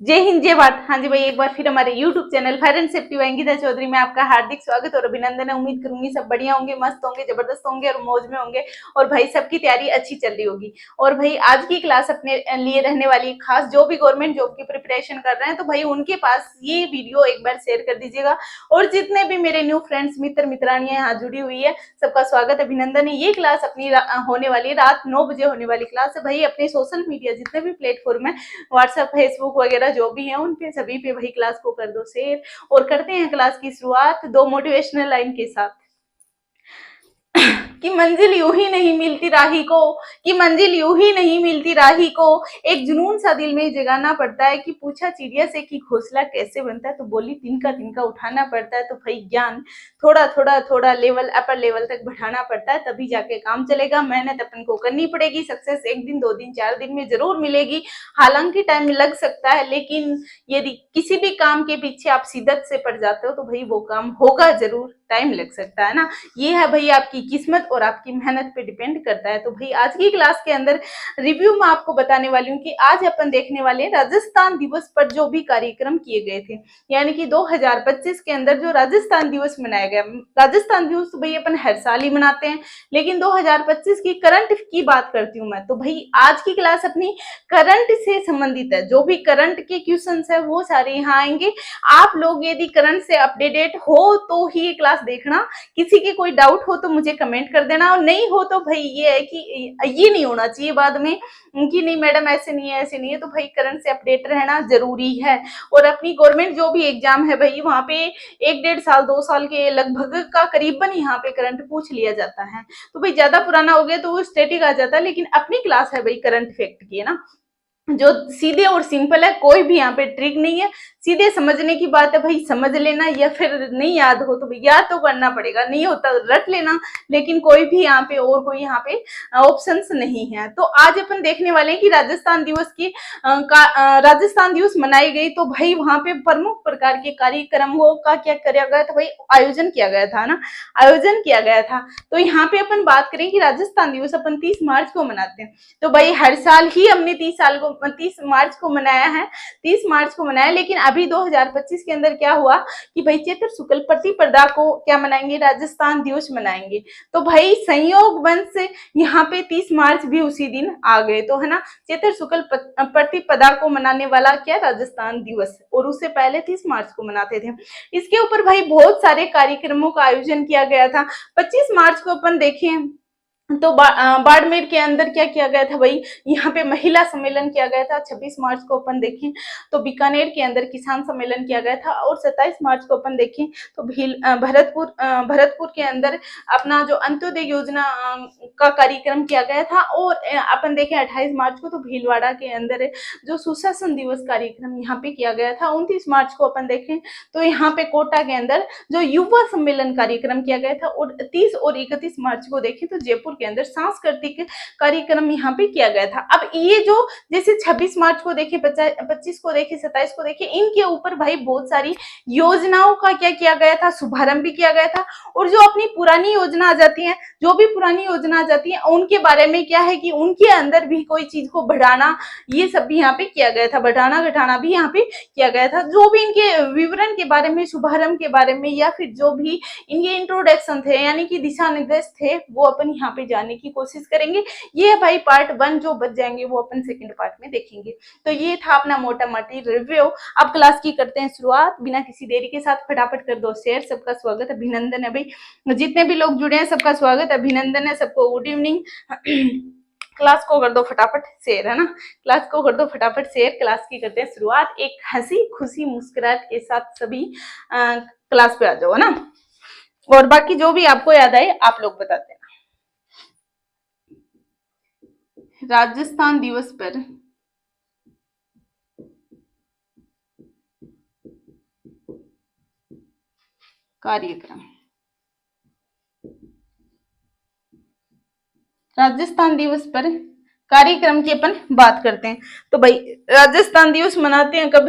जय हिंद जय भारत। हाँ जी भाई, एक बार फिर हमारे YouTube channel fire and safety by Ankita Chaudhary में आपका हार्दिक स्वागत और अभिनंदन है। उम्मीद करूंगी सब बढ़िया होंगे, मस्त होंगे, जबरदस्त होंगे और मौज में होंगे और भाई सबकी तैयारी अच्छी चल रही होगी। और भाई आज की क्लास अपने लिए रहने वाली खास, जो भी गवर्नमेंट जॉब की प्रिपरेशन कर रहे हैं तो भाई उनके पास ये वीडियो एक बार शेयर कर दीजिएगा। और जितने भी मेरे न्यू फ्रेंड्स, मित्र मित्रानियां यहाँ जुड़ी हुई है, सबका स्वागत अभिनंदन है। ये क्लास अपनी होने वाली रात 9 बजे होने वाली क्लास है। भाई अपने सोशल मीडिया जितने भी प्लेटफॉर्म है, व्हाट्सएप, फेसबुक वगैरह जो भी है, उन पे सभी पे वही क्लास को कर दो शेयर। और करते हैं क्लास की शुरुआत दो मोटिवेशनल लाइन के साथ कि मंजिल यूं ही नहीं मिलती राही को, कि मंजिल यूं ही नहीं मिलती राही को, एक जुनून सा दिल में जगाना पड़ता है। कि पूछा चिड़िया से कि घोंसला कैसे बनता है, तो बोली तिनका तिनका उठाना पड़ता है। तो भाई ज्ञान थोड़ा थोड़ा थोड़ा लेवल, अपर लेवल तक बढ़ाना पड़ता है, तभी जाके काम चलेगा। मेहनत अपन को करनी पड़ेगी। सक्सेस एक दिन, 2 दिन, 4 दिन में जरूर मिलेगी। हालांकि टाइम लग सकता है, लेकिन यदि किसी भी काम के पीछे आप शिद्दत से पड़ जाते हो तो भाई वो काम होगा जरूर। टाइम लग सकता है ना, ये है भाई आपकी किस्मत और आपकी मेहनत पे डिपेंड करता है। तो भाई आज की क्लास के अंदर रिव्यू में आपको बताने वाली हूँ कि आज अपन देखने वाले राजस्थान दिवस पर जो भी कार्यक्रम किए गए थे, यानी कि 2025 के अंदर जो राजस्थान दिवस मनाया गया। राजस्थान दिवस तो भाई अपन हर साल ही मनाते हैं, लेकिन 2025 की करंट की बात करती हूँ मैं। तो भाई आज की क्लास अपनी करंट से संबंधित है। जो भी करंट के क्वेश्चन है वो सारे यहाँ आएंगे। आप लोग यदि करंट से अपडेटेड हो तो ही ये क्लास देखना। किसी के कोई डाउट हो तो मुझे कमेंट कर देना, और नहीं हो तो भाई ये है कि ये नहीं होना चाहिए बाद में कि नहीं मैडम ऐसे नहीं है, ऐसे नहीं है। तो भाई करंट से अपडेट रहना जरूरी है। और अपनी गवर्नमेंट जो भी एग्जाम है भाई, वहां पे 1 1.5 साल 2 साल के लगभग का करीबन यहाँ पे करंट पूछ लिया जाता है। तो भाई ज्यादा पुराना हो गया तो वो स्टेटिक आ जाता है, लेकिन अपनी क्लास है भाई करंट फैक्ट की, है ना, जो सीधे और सिंपल है। कोई भी यहाँ पे ट्रिक नहीं है, सीधे समझने की बात है भाई, समझ लेना। या फिर नहीं याद हो तो भाई याद तो करना पड़ेगा, नहीं होता रट लेना, लेकिन कोई भी यहाँ पे और कोई यहाँ पे ऑप्शंस नहीं है। तो आज अपन देखने वाले हैं कि राजस्थान दिवस की राजस्थान दिवस मनाई गई, तो भाई वहां पे प्रमुख प्रकार के कार्यक्रमों का क्या किया गया था भाई, आयोजन किया गया था ना, आयोजन किया गया था। तो यहाँ पे अपन बात करें कि राजस्थान दिवस अपन 30 मार्च को मनाते हैं। तो भाई हर साल ही हमने 30 मार्च को मनाया है, 30 मार्च को मनाया। लेकिन अभी 2025 के अंदर क्या हुआ कि भाई चैत्र शुक्ल प्रतिपदा को क्या मनाएंगे, राजस्थान दिवस मनाएंगे। तो भाई संयोग वंश से यहाँ पे 30 मार्च भी उसी दिन आ गए, तो है ना, चैत्र शुक्ल प्रतिपदा को मनाने वाला क्या, राजस्थान दिवस। और उससे पहले 30 मार्च को मनाते थे। इसके ऊपर भाई बहुत सारे कार्यक्रमों का आयोजन किया गया था। 25 मार्च को अपन देखें तो बाड़मेर के अंदर क्या किया गया था भाई, यहाँ पे महिला सम्मेलन किया गया था। 26 मार्च को अपन देखें तो बीकानेर के अंदर किसान सम्मेलन किया गया था। और 27 मार्च को अपन देखें तो भरतपुर के अंदर अपना जो अंत्योदय योजना का कार्यक्रम किया गया था। और अपन देखें 28 मार्च को तो भीलवाड़ा के अंदर जो सुशासन दिवस कार्यक्रम यहाँ पे किया गया था। 29 मार्च को अपन देखें तो यहाँ पे कोटा के अंदर जो युवा सम्मेलन कार्यक्रम किया गया था। और 30 और 31 मार्च को देखें तो जयपुर के अंदर सांस्कृतिक कार्यक्रम यहाँ पे किया गया था। अब ये जो जैसे 26 मार्च को देखें, 25 को देखें, 27 को देखें, इनके ऊपर भाई बहुत सारी योजनाओं का क्या किया गया था, शुभारंभ भी किया गया था। और जो अपनी पुरानी योजना आ जाती है, जो भी पुरानी योजना आ जाती है, उनके बारे में क्या है कि उनके अंदर भी कोई चीज को बढ़ाना, ये सब भी यहाँ पे किया गया था। बढ़ाना घटाना भी यहाँ पे किया गया था। जो भी इनके विवरण के बारे में, शुभारंभ के बारे में, या फिर जो भी इनके इंट्रोडक्शन थे, यानी कि दिशा निर्देश थे, वो अपन यहाँ पे जानने की कोशिश करेंगे। ये भाई पार्ट 1, जो बच जाएंगे वो अपन सेकंड पार्ट में देखेंगे। तो ये था अपना मोटा मोटी रिव्यू। अब क्लास की करते हैं शुरुआत बिना किसी देरी के साथ। फटाफट कर दो शेयर। सबका स्वागत अभिनंदन है भाई, जितने भी लोग जुड़े हैं सबका स्वागत अभिनंदन है, सबको गुड इवनिंग। क्लास को कर दो फटाफट शेयर, है ना, क्लास को कर दो फटाफट शेयर। क्लास की करते हैं शुरुआत एक हंसी खुशी मुस्कुराहट के साथ। सभी क्लास पे आ जाओ, है ना। और बाकी जो भी आपको याद आए आप लोग बताते हैं। राजस्थान दिवस पर कार्यक्रम, राजस्थान दिवस पर कार्यक्रम की अपन बात करते हैं। तो भाई राजस्थान दिवस मनाते हैं कब,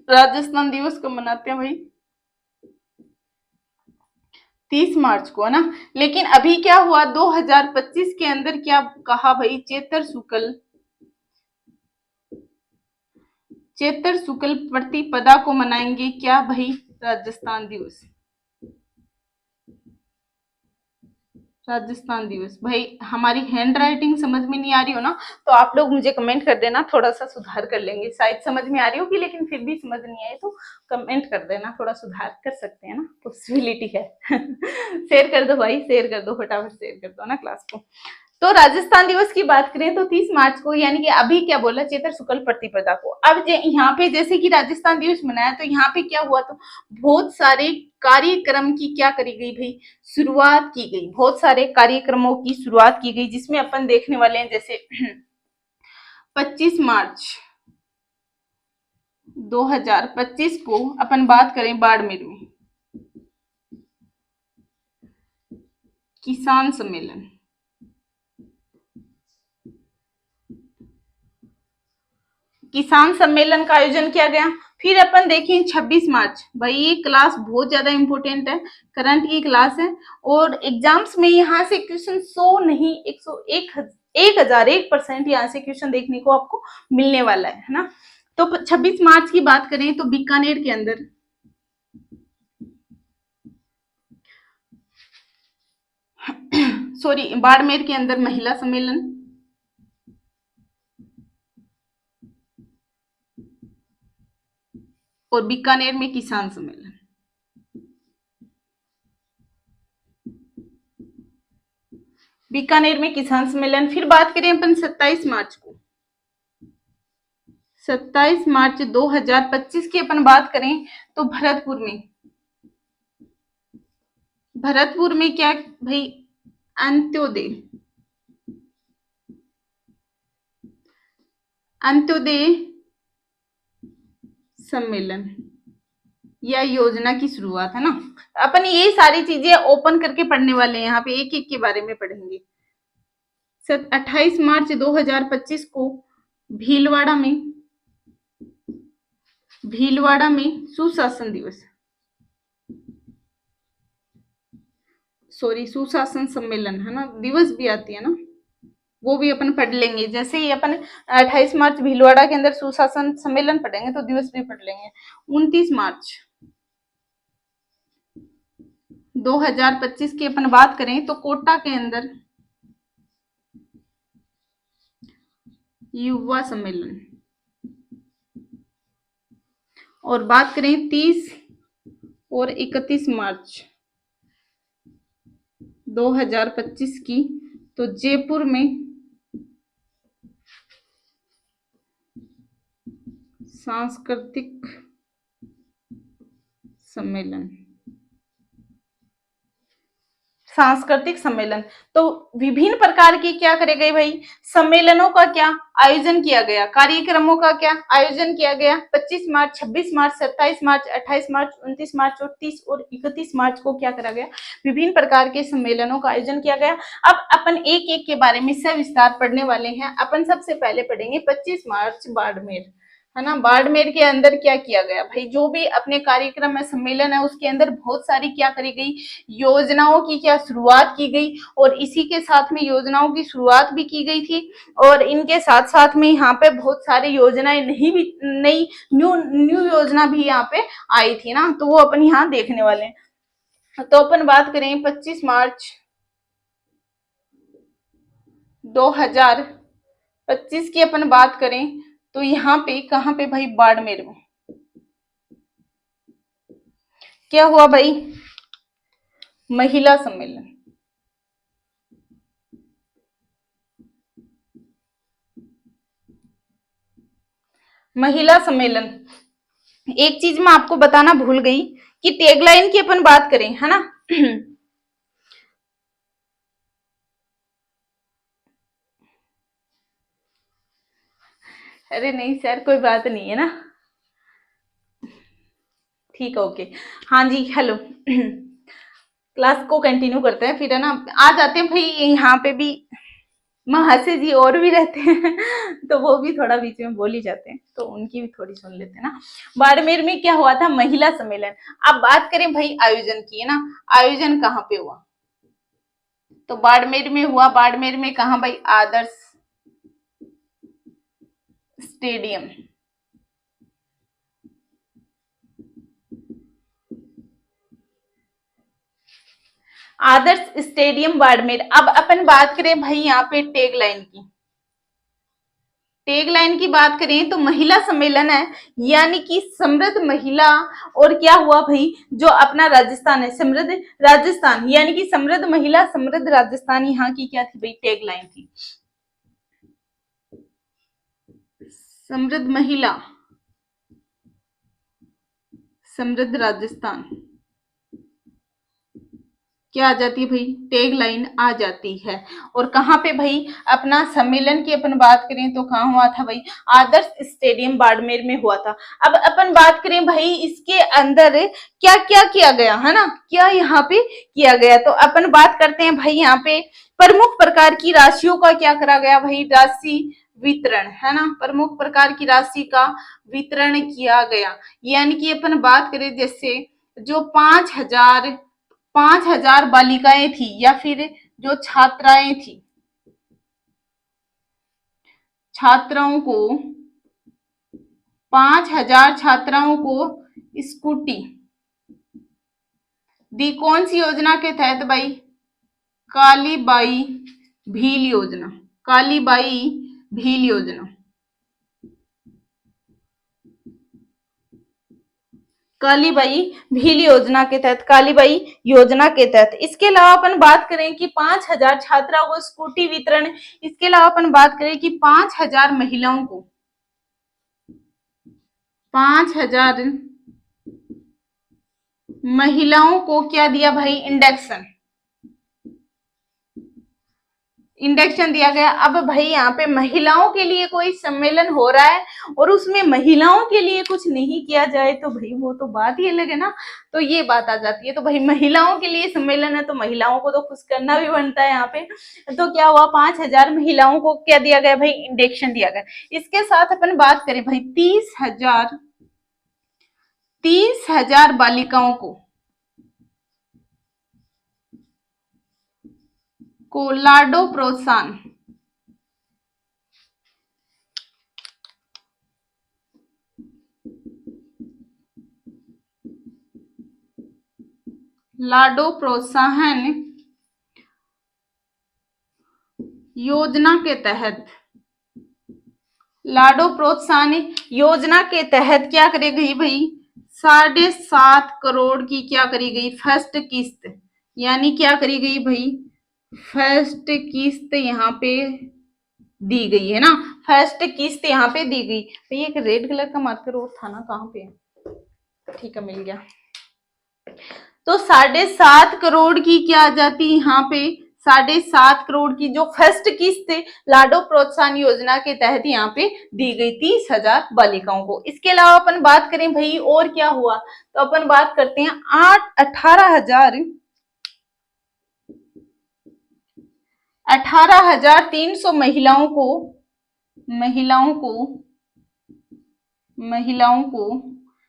राजस्थान दिवस को मनाते हैं भाई 30 मार्च को, है ना। लेकिन अभी क्या हुआ 2025 के अंदर, क्या कहा भाई, चेतर शुक्ल प्रतिपदा को मनाएंगे क्या भाई, राजस्थान दिवस। राजस्थान दिवस। भाई हमारी हैंड राइटिंग समझ में नहीं आ रही हो ना, तो आप लोग मुझे कमेंट कर देना, थोड़ा सा सुधार कर लेंगे। शायद समझ में आ रही होगी, लेकिन फिर भी समझ नहीं आए तो कमेंट कर देना, थोड़ा सुधार कर सकते हैं ना, पॉसिबिलिटी है। शेयर कर दो भाई, शेयर कर दो, फटाफट शेयर कर दो ना क्लास को। तो राजस्थान दिवस की बात करें तो 30 मार्च को, यानी कि अभी क्या बोला, चेतर शुक्ल प्रतिपदा को। अब यहाँ पे जैसे कि राजस्थान दिवस मनाया, तो यहाँ पे क्या हुआ, तो बहुत सारे कार्यक्रम की क्या करी गई भाई, शुरुआत की गई। बहुत सारे कार्यक्रमों की शुरुआत की गई, जिसमें अपन देखने वाले हैं जैसे 25 मार्च 2025 को अपन बात करें बाड़मेर में किसान सम्मेलन। किसान सम्मेलन का आयोजन किया गया। फिर अपन देखें 26 मार्च, भाई ये क्लास बहुत ज्यादा इंपॉर्टेंट है, करंट की क्लास है, और एग्जाम्स में यहाँ से क्वेश्चन 100 नहीं 1001% यहाँ से क्वेश्चन देखने को आपको मिलने वाला है ना। तो 26 मार्च की बात करें तो बीकानेर के अंदर, सॉरी बाड़मेर के अंदर महिला सम्मेलन, और बीकानेर में किसान सम्मेलन। बीकानेर में किसान सम्मेलन। फिर बात करें अपन 27 मार्च को, 27 मार्च 2025 की अपन बात करें तो भरतपुर में क्या भाई, अंत्योदय सम्मेलन या योजना की शुरुआत, है ना। अपन ये सारी चीजें ओपन करके पढ़ने वाले हैं, यहाँ पे एक एक के बारे में पढ़ेंगे। 28 मार्च 2025 को भीलवाड़ा में सुशासन दिवस, सॉरी सुशासन सम्मेलन, है ना, दिवस भी आती है ना, वो भी अपन पढ़ लेंगे। जैसे ही अपन 28 मार्च भीलवाड़ा के अंदर सुशासन सम्मेलन पढ़ेंगे तो दिवस भी पढ़ लेंगे। 29 मार्च 2025 की अपन बात करें तो कोटा के अंदर युवा सम्मेलन। और बात करें 30 और 31 मार्च 2025 की, तो जयपुर में सांस्कृतिक सम्मेलन। सांस्कृतिक सम्मेलन, तो विभिन्न प्रकार के क्या करे गए भाई, सम्मेलनों का क्या आयोजन किया गया, कार्यक्रमों का क्या आयोजन किया गया। 25 मार्च, 26 मार्च, 27 मार्च, 28 मार्च, 29 मार्च और 30 और 31 मार्च को क्या करा गया, विभिन्न प्रकार के सम्मेलनों का आयोजन किया गया। अब अपन एक एक के बारे में सविस्तार पढ़ने वाले हैं। अपन सबसे पहले पढ़ेंगे 25 मार्च बाड़मेर, है ना। बाड़मेर के अंदर क्या किया गया भाई, जो भी अपने कार्यक्रम है, सम्मेलन है, उसके अंदर बहुत सारी क्या करी गई, योजनाओं की क्या शुरुआत की गई, और इसी के साथ में योजनाओं की शुरुआत भी की गई थी, और इनके साथ साथ में यहाँ पे बहुत सारी योजनाएं नई न्यू योजना भी यहाँ पे आई थी ना, तो वो अपन यहाँ देखने वाले हैं। तो अपन बात करें 25 मार्च 2025 की अपन बात करें तो यहाँ पे कहाँ पे भाई, बाड़मेर में क्या हुआ भाई, महिला सम्मेलन। महिला सम्मेलन। एक चीज मैं आपको बताना भूल गई कि टैगलाइन की अपन बात करें, है ना। अरे नहीं सर, कोई बात नहीं है ना, ठीक है, ओके। हाँ जी, हेलो। क्लास को कंटिन्यू करते हैं फिर, है ना। आ जाते हैं भाई यहाँ पे भी, महाशय जी और भी रहते हैं तो वो भी थोड़ा बीच में बोल ही जाते हैं, तो उनकी भी थोड़ी सुन लेते हैं ना। बाड़मेर में क्या हुआ था? महिला सम्मेलन। अब बात करें भाई आयोजन की, है ना, आयोजन कहाँ पे हुआ? तो बाड़मेर में हुआ। बाड़मेर में कहा भाई? आदर्श स्टेडियम। आदर्श स्टेडियम बाड़मेर। अब अपन बात करें भाई यहाँ पे टैग लाइन की। टैग लाइन की बात करें तो महिला सम्मेलन है, यानी कि समृद्ध महिला। और क्या हुआ भाई? जो अपना राजस्थान है, समृद्ध राजस्थान, यानी कि समृद्ध महिला समृद्ध राजस्थान, यहाँ की क्या थी भाई? टैग लाइन थी, समृद्ध महिला समृद्ध राजस्थान। क्या आ जाती है भाई? टैग लाइन आ जाती है। और कहाँ पे भाई? अपना सम्मेलन की अपन बात करें तो कहाँ हुआ था भाई? आदर्श स्टेडियम बाड़मेर में हुआ था। अब अपन बात करें भाई इसके अंदर क्या क्या किया गया, है ना, क्या यहाँ पे किया गया, तो अपन बात करते हैं भाई यहाँ पे प्रमुख प्रकार की राशियों का क्या करा गया भाई? राशि वितरण, है ना, प्रमुख प्रकार की राशि का वितरण किया गया। यानी कि अपन बात करें जैसे जो 5,000 बालिकाएं थी या फिर जो छात्राएं थी, छात्राओं को 5,000 छात्राओं को स्कूटी दी। कौन सी योजना के तहत भाई? कालीबाई भील योजना। कालीबाई भील योजना। कालीबाई भील योजना के तहत, कालीबाई योजना के तहत। इसके अलावा अपन बात करें कि 5,000 छात्राओं को स्कूटी वितरण। इसके अलावा अपन बात करें कि 5,000 महिलाओं को 5,000 महिलाओं को क्या दिया भाई? इंडक्शन। इंडक्शन दिया गया। अब भाई यहाँ पे महिलाओं के लिए कोई सम्मेलन हो रहा है और उसमें महिलाओं के लिए कुछ नहीं किया जाए तो भाई वो तो बात ही अलग है ना। तो ये बात आ जाती है। तो भाई महिलाओं के लिए सम्मेलन है तो महिलाओं को तो खुश करना भी बनता है यहाँ पे। तो क्या हुआ? 5,000 महिलाओं को क्या दिया गया भाई? इंडक्शन दिया गया। इसके साथ अपन बात करें भाई 30,000 बालिकाओं को लाडो प्रोत्साहन। लाडो प्रोत्साहन योजना के तहत, लाडो प्रोत्साहन योजना के तहत क्या करेगी भाई? 7.5 करोड़ की क्या करी गई? फर्स्ट किस्त। यानी क्या करी गई भाई? फर्स्ट किस्त यहाँ पे दी गई है ना। फर्स्ट किस्त यहाँ पे दी गई। भाई एक रेड कलर का मार्कर और था ना, कहाँ पे? ठीक है, मिल गया। तो 7.5 करोड़ की क्या आ जाती है यहाँ पे? 7.5 करोड़ की जो फर्स्ट किस्त लाडो प्रोत्साहन योजना के तहत यहाँ पे दी गई 30,000 बालिकाओं को। इसके अलावा अपन बात करें भाई और क्या हुआ, तो अपन बात करते हैं 18,300 महिलाओं को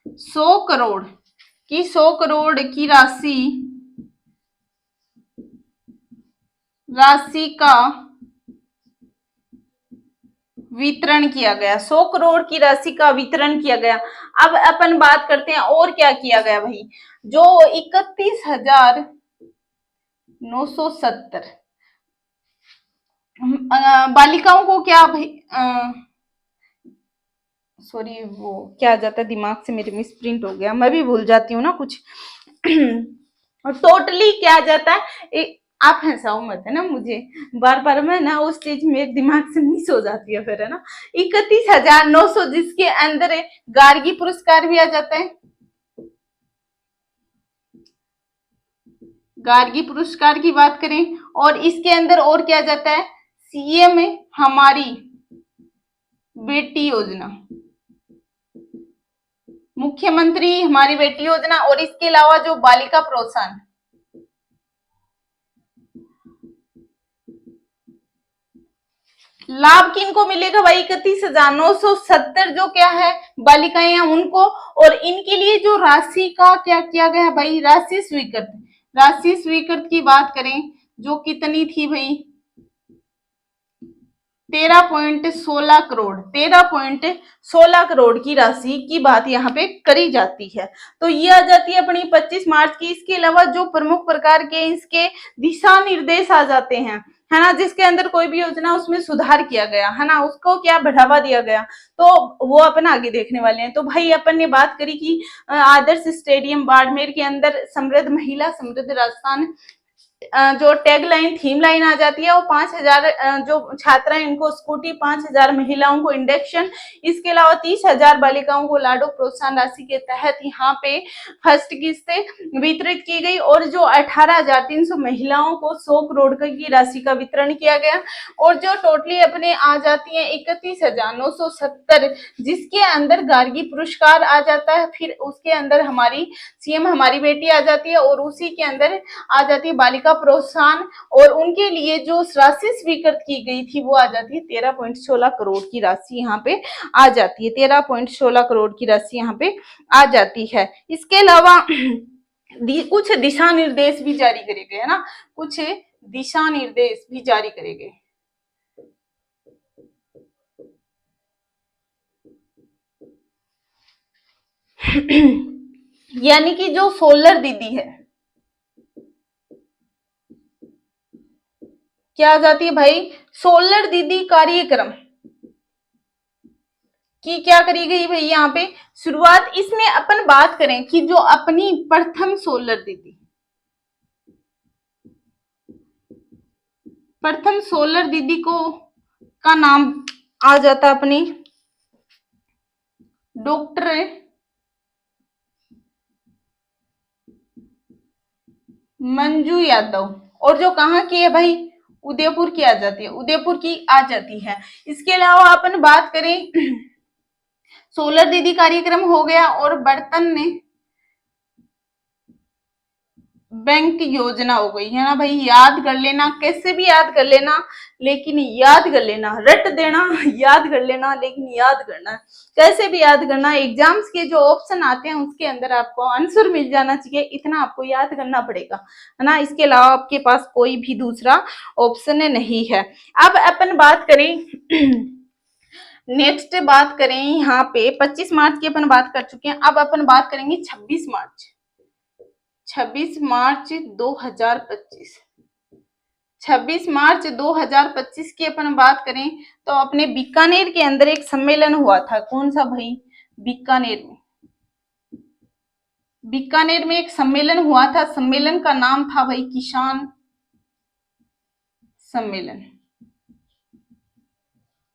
100 करोड़ की राशि का वितरण किया गया। 100 करोड़ की राशि का वितरण किया गया। अब अपन बात करते हैं और क्या किया गया भाई? जो 31,970 बालिकाओं को क्या भाई? सॉरी, वो क्या आ जाता है दिमाग से मेरे, मिस प्रिंट हो गया, मैं भी भूल जाती हूँ ना कुछ। और टोटली क्या आ जाता है? आप हंसाओ मत, है ना, मुझे बार बार मैं ना उस चीज मेरे दिमाग से मिस हो जाती है फिर, है ना। 31,900 जिसके अंदर गार्गी पुरस्कार भी आ जाता है। गार्गी पुरस्कार की बात करें और इसके अंदर और क्या जाता है? सीएम हमारी बेटी योजना, मुख्यमंत्री हमारी बेटी योजना। और इसके अलावा जो बालिका प्रोत्साहन, लाभ किनको मिलेगा भाई? 31,970 जो क्या है बालिकाएं हैं उनको। और इनके लिए जो राशि का क्या किया गया भाई? राशि स्वीकृत, राशि स्वीकृत की बात करें जो कितनी थी भाई? 13.16 करोड़, 13.16 करोड़ की राशि की बात यहाँ पे करी जाती है। तो ये आ जाती है अपनी 25 मार्च की। इसके अलावा जो प्रमुख प्रकार के इसके दिशा निर्देश आ जाते हैं, है ना, जिसके अंदर कोई भी योजना उसमें सुधार किया गया, है ना, उसको क्या बढ़ावा दिया गया, तो वो अपन आगे देखने वाले हैं। तो भाई अपन ने बात करी कि आदर्श स्टेडियम बाड़मेर के अंदर समृद्ध महिला समृद्ध राजस्थान जो टैग लाइन थीम लाइन आ जाती है वो 5,000 जो छात्रा है इनको स्कूटी, 5,000 महिलाओं को इंडक्शन, इसके अलावा 30,000 बालिकाओं को लाडो प्रोत्साहन राशि के तहत यहाँ पे फर्स्ट किस्तें वितरित की गई। और जो 18,300 महिलाओं को 100 करोड़ की राशि का वितरण किया गया। और जो टोटली अपने आ जाती है 31,970, जिसके अंदर गार्गी पुरस्कार आ जाता है, फिर उसके अंदर हमारी सीएम हमारी बेटी आ जाती है, और उसी के अंदर आ जाती है बालिका प्रोत्साहन। और उनके लिए जो राशि स्वीकृत की गई थी वो आ जाती है 13.16 करोड़ की राशि यहाँ पे आ जाती है, 13.16 करोड़ की राशि यहाँ पे आ जाती है। इसके अलावा कुछ दिशा निर्देश भी जारी करे गए, है ना, कुछ दिशा निर्देश भी जारी करे गए। यानी कि जो सोलर दीदी है क्या आ जाती है भाई? सोलर दीदी कार्यक्रम की क्या करी गई भाई यहाँ पे शुरुआत। इसमें अपन बात करें कि जो अपनी प्रथम सोलर दीदी, प्रथम सोलर दीदी को का नाम आ जाता अपनी डॉक्टर मंजू यादव। और जो कहाँ की है भाई? उदयपुर की आ जाती है, उदयपुर की आ जाती है। इसके अलावा अपन बात करें सोलर दीदी कार्यक्रम हो गया, और बर्तन ने बैंक योजना हो गई, है ना भाई। याद कर लेना, कैसे भी याद कर लेना, लेकिन याद कर लेना, रट देना, याद कर लेना, लेकिन याद करना, कैसे भी याद करना। एग्जाम्स के जो ऑप्शन आते हैं उसके अंदर आपको आंसर मिल जाना चाहिए, इतना आपको याद करना पड़ेगा, है ना। इसके अलावा आपके पास कोई भी दूसरा ऑप्शन नहीं है। अब अपन बात करें नेक्स्ट बात करें यहाँ पे 25 मार्च की अपन बात कर चुके हैं। अब अपन बात करेंगे 26 मार्च, 26 मार्च 2025। 26 मार्च 2025 की अपन बात करें तो अपने बीकानेर के अंदर एक सम्मेलन हुआ था। कौन सा भाई? बीकानेर में, बीकानेर में एक सम्मेलन हुआ था। सम्मेलन का नाम था भाई किसान सम्मेलन,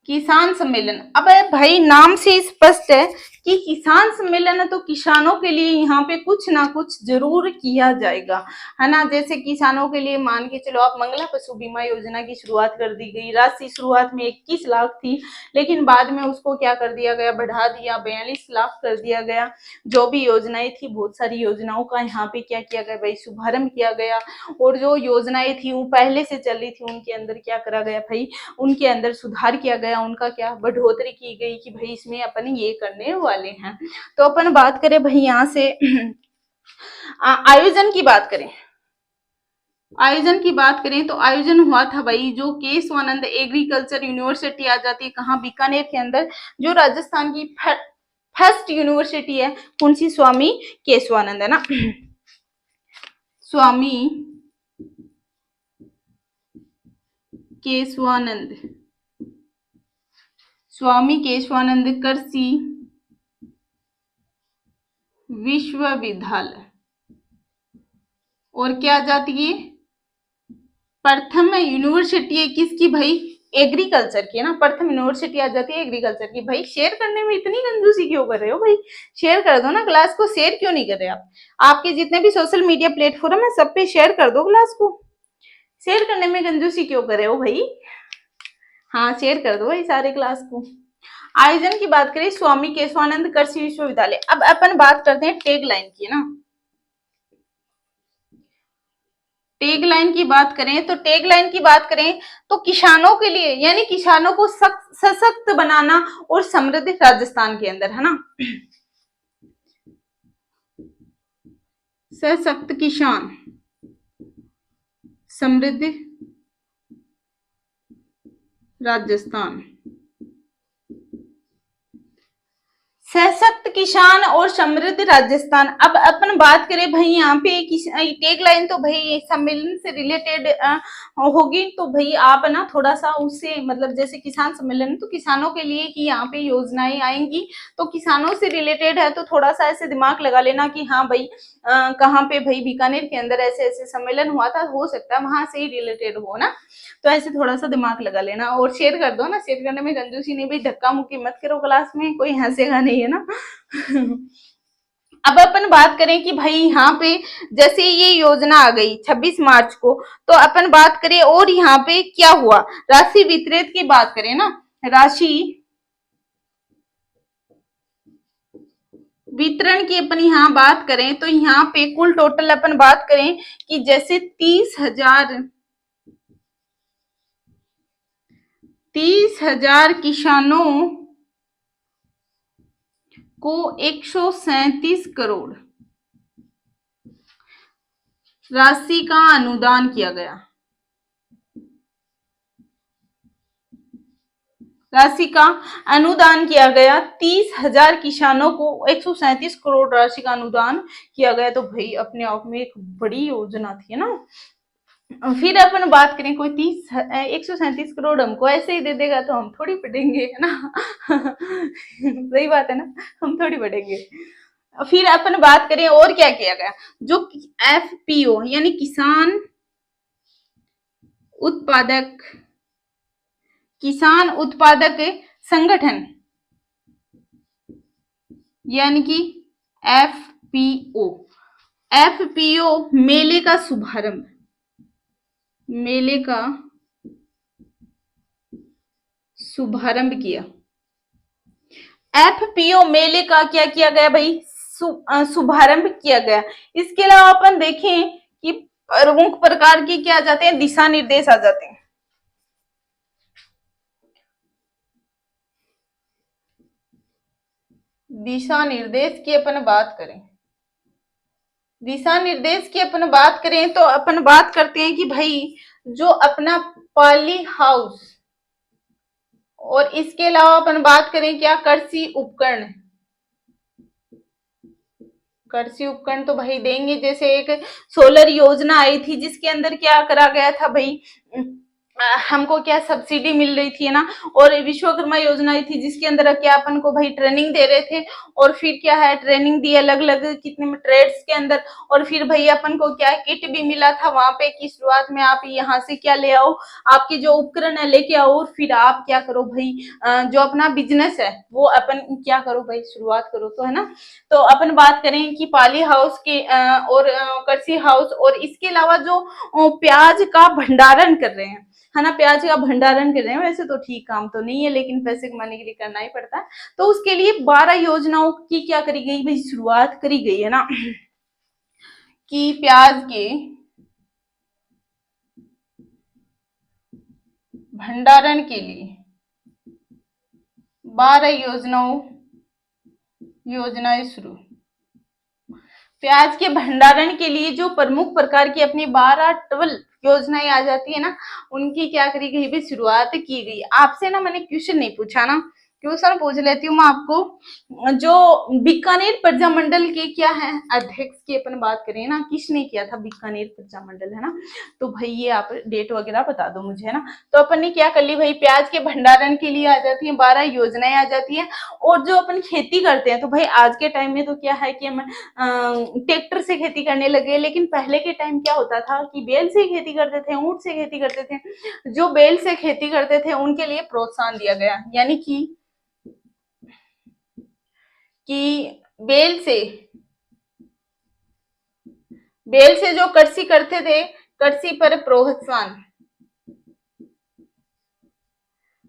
किसान सम्मेलन। अब भाई नाम से स्पष्ट है कि किसान सम्मेलन है, तो किसानों के लिए यहाँ पे कुछ ना कुछ जरूर किया जाएगा, है ना। जैसे किसानों के लिए मान के चलो आप मंगला पशु बीमा योजना की शुरुआत कर दी गई। राशि शुरुआत में 21 लाख थी, लेकिन बाद में उसको क्या कर दिया गया? बढ़ा दिया, 42 लाख कर दिया गया। जो भी योजनाएं थी, बहुत सारी योजनाओं का यहाँ पे क्या किया गया भाई? शुभारंभ किया गया। और जो योजनाएं थी वो पहले से चल रही थी, उनके अंदर क्या करा गया भाई? उनके अंदर सुधार किया गया, उनका क्या बढ़ोतरी की गई कि भाई इसमें अपन ये करने वाले हैं। तो अपन बात करें भाई यहाँ से आयोजन की बात करें, आयोजन की बात करें तो आयोजन हुआ था भाई जो केशवानंद एग्रीकल्चर यूनिवर्सिटी आ जाती है। कहाँ? बीकानेर के अंदर, जो राजस्थान की फर्स्ट यूनिवर्सिटी है। कौन सी? स्वामी केशवानंद, है ना, स्वामी केशवानंद, स्वामी केशवानंद कृषि विश्वविद्यालय। और क्या जाती है? प्रथम यूनिवर्सिटी है किसकी भाई? एग्रीकल्चर की, है ना। प्रथम यूनिवर्सिटी आ जाती है एग्रीकल्चर की। भाई शेयर करने में इतनी कंजूसी क्यों कर रहे हो भाई? शेयर कर दो ना क्लास को, शेयर क्यों नहीं कर रहे आप? आपके जितने भी सोशल मीडिया प्लेटफॉर्म है सब पे शेयर कर दो क्लास को, शेयर करने में कंजूसी क्यों कर रहे हो भाई? हाँ शेयर कर दो भाई सारे क्लास को। आयोजन की बात करें स्वामी केशवानंद कृषि विश्वविद्यालय। अब अपन बात करते हैं टैग लाइन की, ना। टैग लाइन की बात करें तो टैग लाइन की बात करें तो किसानों के लिए, यानी किसानों को सशक्त बनाना और समृद्ध राजस्थान के अंदर, है ना। सशक्त किसान, समृद्ध राजस्थान। सशक्त किसान और समृद्ध राजस्थान। अब अपन बात करें भाई यहाँ पे टैग लाइन तो भाई सम्मेलन से रिलेटेड होगी, तो भाई आप ना थोड़ा सा उससे मतलब जैसे किसान सम्मेलन तो किसानों के लिए कि यहाँ पे योजनाएं आएंगी, तो किसानों से रिलेटेड है तो थोड़ा सा ऐसे दिमाग लगा लेना कि हाँ भाई कहाँ पे भाई बीकानेर के अंदर ऐसे ऐसे सम्मेलन हुआ था, हो सकता है वहां से ही रिलेटेड हो ना, तो ऐसे थोड़ा सा दिमाग लगा लेना और शेयर कर दो ना, शेयर करने में कंजूसी नहीं भाई, धक्का मुक्की मत करो क्लास में, कोई हंसेगा नहीं, है ना। अब अपन बात करें कि भाई यहाँ पे जैसे ये योजना आ गई 26 मार्च को, तो अपन बात करें और यहाँ पे क्या हुआ, राशि वितरित की बात करें ना, राशि वितरण की अपन यहाँ बात करें तो यहाँ पे कुल टोटल अपन बात करें कि जैसे 30,000 किसानों को 137 करोड़ राशि का अनुदान किया गया, राशि का अनुदान किया गया। 30,000 किसानों को 137 करोड़ राशि का अनुदान किया गया, तो भाई अपने आप में एक बड़ी योजना थी, है ना। फिर अपन बात करें कोई 137 करोड़ हमको ऐसे ही दे देगा तो हम थोड़ी पढ़ेंगे, है ना। सही बात है ना, हम थोड़ी पढ़ेंगे। फिर अपन बात करें और क्या किया गया, जो एफपीओ यानी उत्पादक किसान उत्पादक संगठन, यानी कि एफपीओ, एफपीओ मेले का शुभारंभ, मेले का शुभारंभ किया। एफपीओ मेले का क्या किया गया भाई, शुभारंभ किया गया। इसके अलावा अपन देखें कि प्रमुख प्रकार की क्या आ जाते हैं, दिशा निर्देश आ जाते हैं। दिशा निर्देश की अपन बात करें, दिशा निर्देश की अपन बात करें तो अपन बात करते हैं कि भाई जो अपना पॉली हाउस, और इसके अलावा अपन बात करें क्या, कृषि उपकरण, कृषि उपकरण तो भाई देंगे। जैसे एक सोलर योजना आई थी जिसके अंदर क्या करा गया था भाई, हमको क्या सब्सिडी मिल रही थी, है ना। और विश्वकर्मा योजना आई थी जिसके अंदर क्या अपन को भाई ट्रेनिंग दे रहे थे, और फिर क्या है ट्रेनिंग दी अलग अलग कितने में ट्रेड्स के अंदर, और फिर भाई अपन को क्या किट भी मिला था वहां पे की शुरुआत में आप यहाँ से क्या ले आओ, आपके जो उपकरण है लेके आओ, और फिर आप क्या करो भाई जो अपना बिजनेस है वो अपन क्या करो भाई शुरुआत करो, तो है ना। तो अपन बात करें कि पाली हाउस के और कृषि हाउस, और इसके अलावा जो प्याज का भंडारण कर रहे हैं, है ना, प्याज का भंडारण कर रहे हैं, वैसे तो ठीक काम तो नहीं है लेकिन पैसे कमाने के लिए करना ही पड़ता है, तो उसके लिए 12 योजनाओं की क्या करी गई भाई, शुरुआत करी गई, है ना। कि प्याज के भंडारण के लिए 12 योजनाएं शुरू, प्याज के भंडारण के लिए जो प्रमुख प्रकार की अपनी 12 योजनाएं आ जाती है ना, उनकी क्या करी गई भी शुरुआत की गई। आपसे ना मैंने क्वेश्चन नहीं पूछा ना, क्वेश्चन पूछ लेती हूँ मैं आपको, जो बीकानेर प्रजामंडल के क्या है अध्यक्ष की अपन बात करें ना, किसने किया था बीकानेर प्रजामंडल, है ना। तो भाई ये आप डेट वगैरह बता दो मुझे, है ना। तो अपन ने क्या कर ली भाई, प्याज के भंडारण के लिए आ जाती है 12 योजनाएं आ जाती है। और जो अपन खेती करते हैं तो भाई आज के टाइम में तो क्या है कि हम ट्रैक्टर से खेती करने लगे, लेकिन पहले के टाइम क्या होता था कि बैल से खेती करते थे, ऊंट से खेती करते थे। जो बैल से खेती करते थे उनके लिए प्रोत्साहन दिया गया, यानी कि बैल से जो कृषि करते थे, कृषि पर प्रोत्साहन,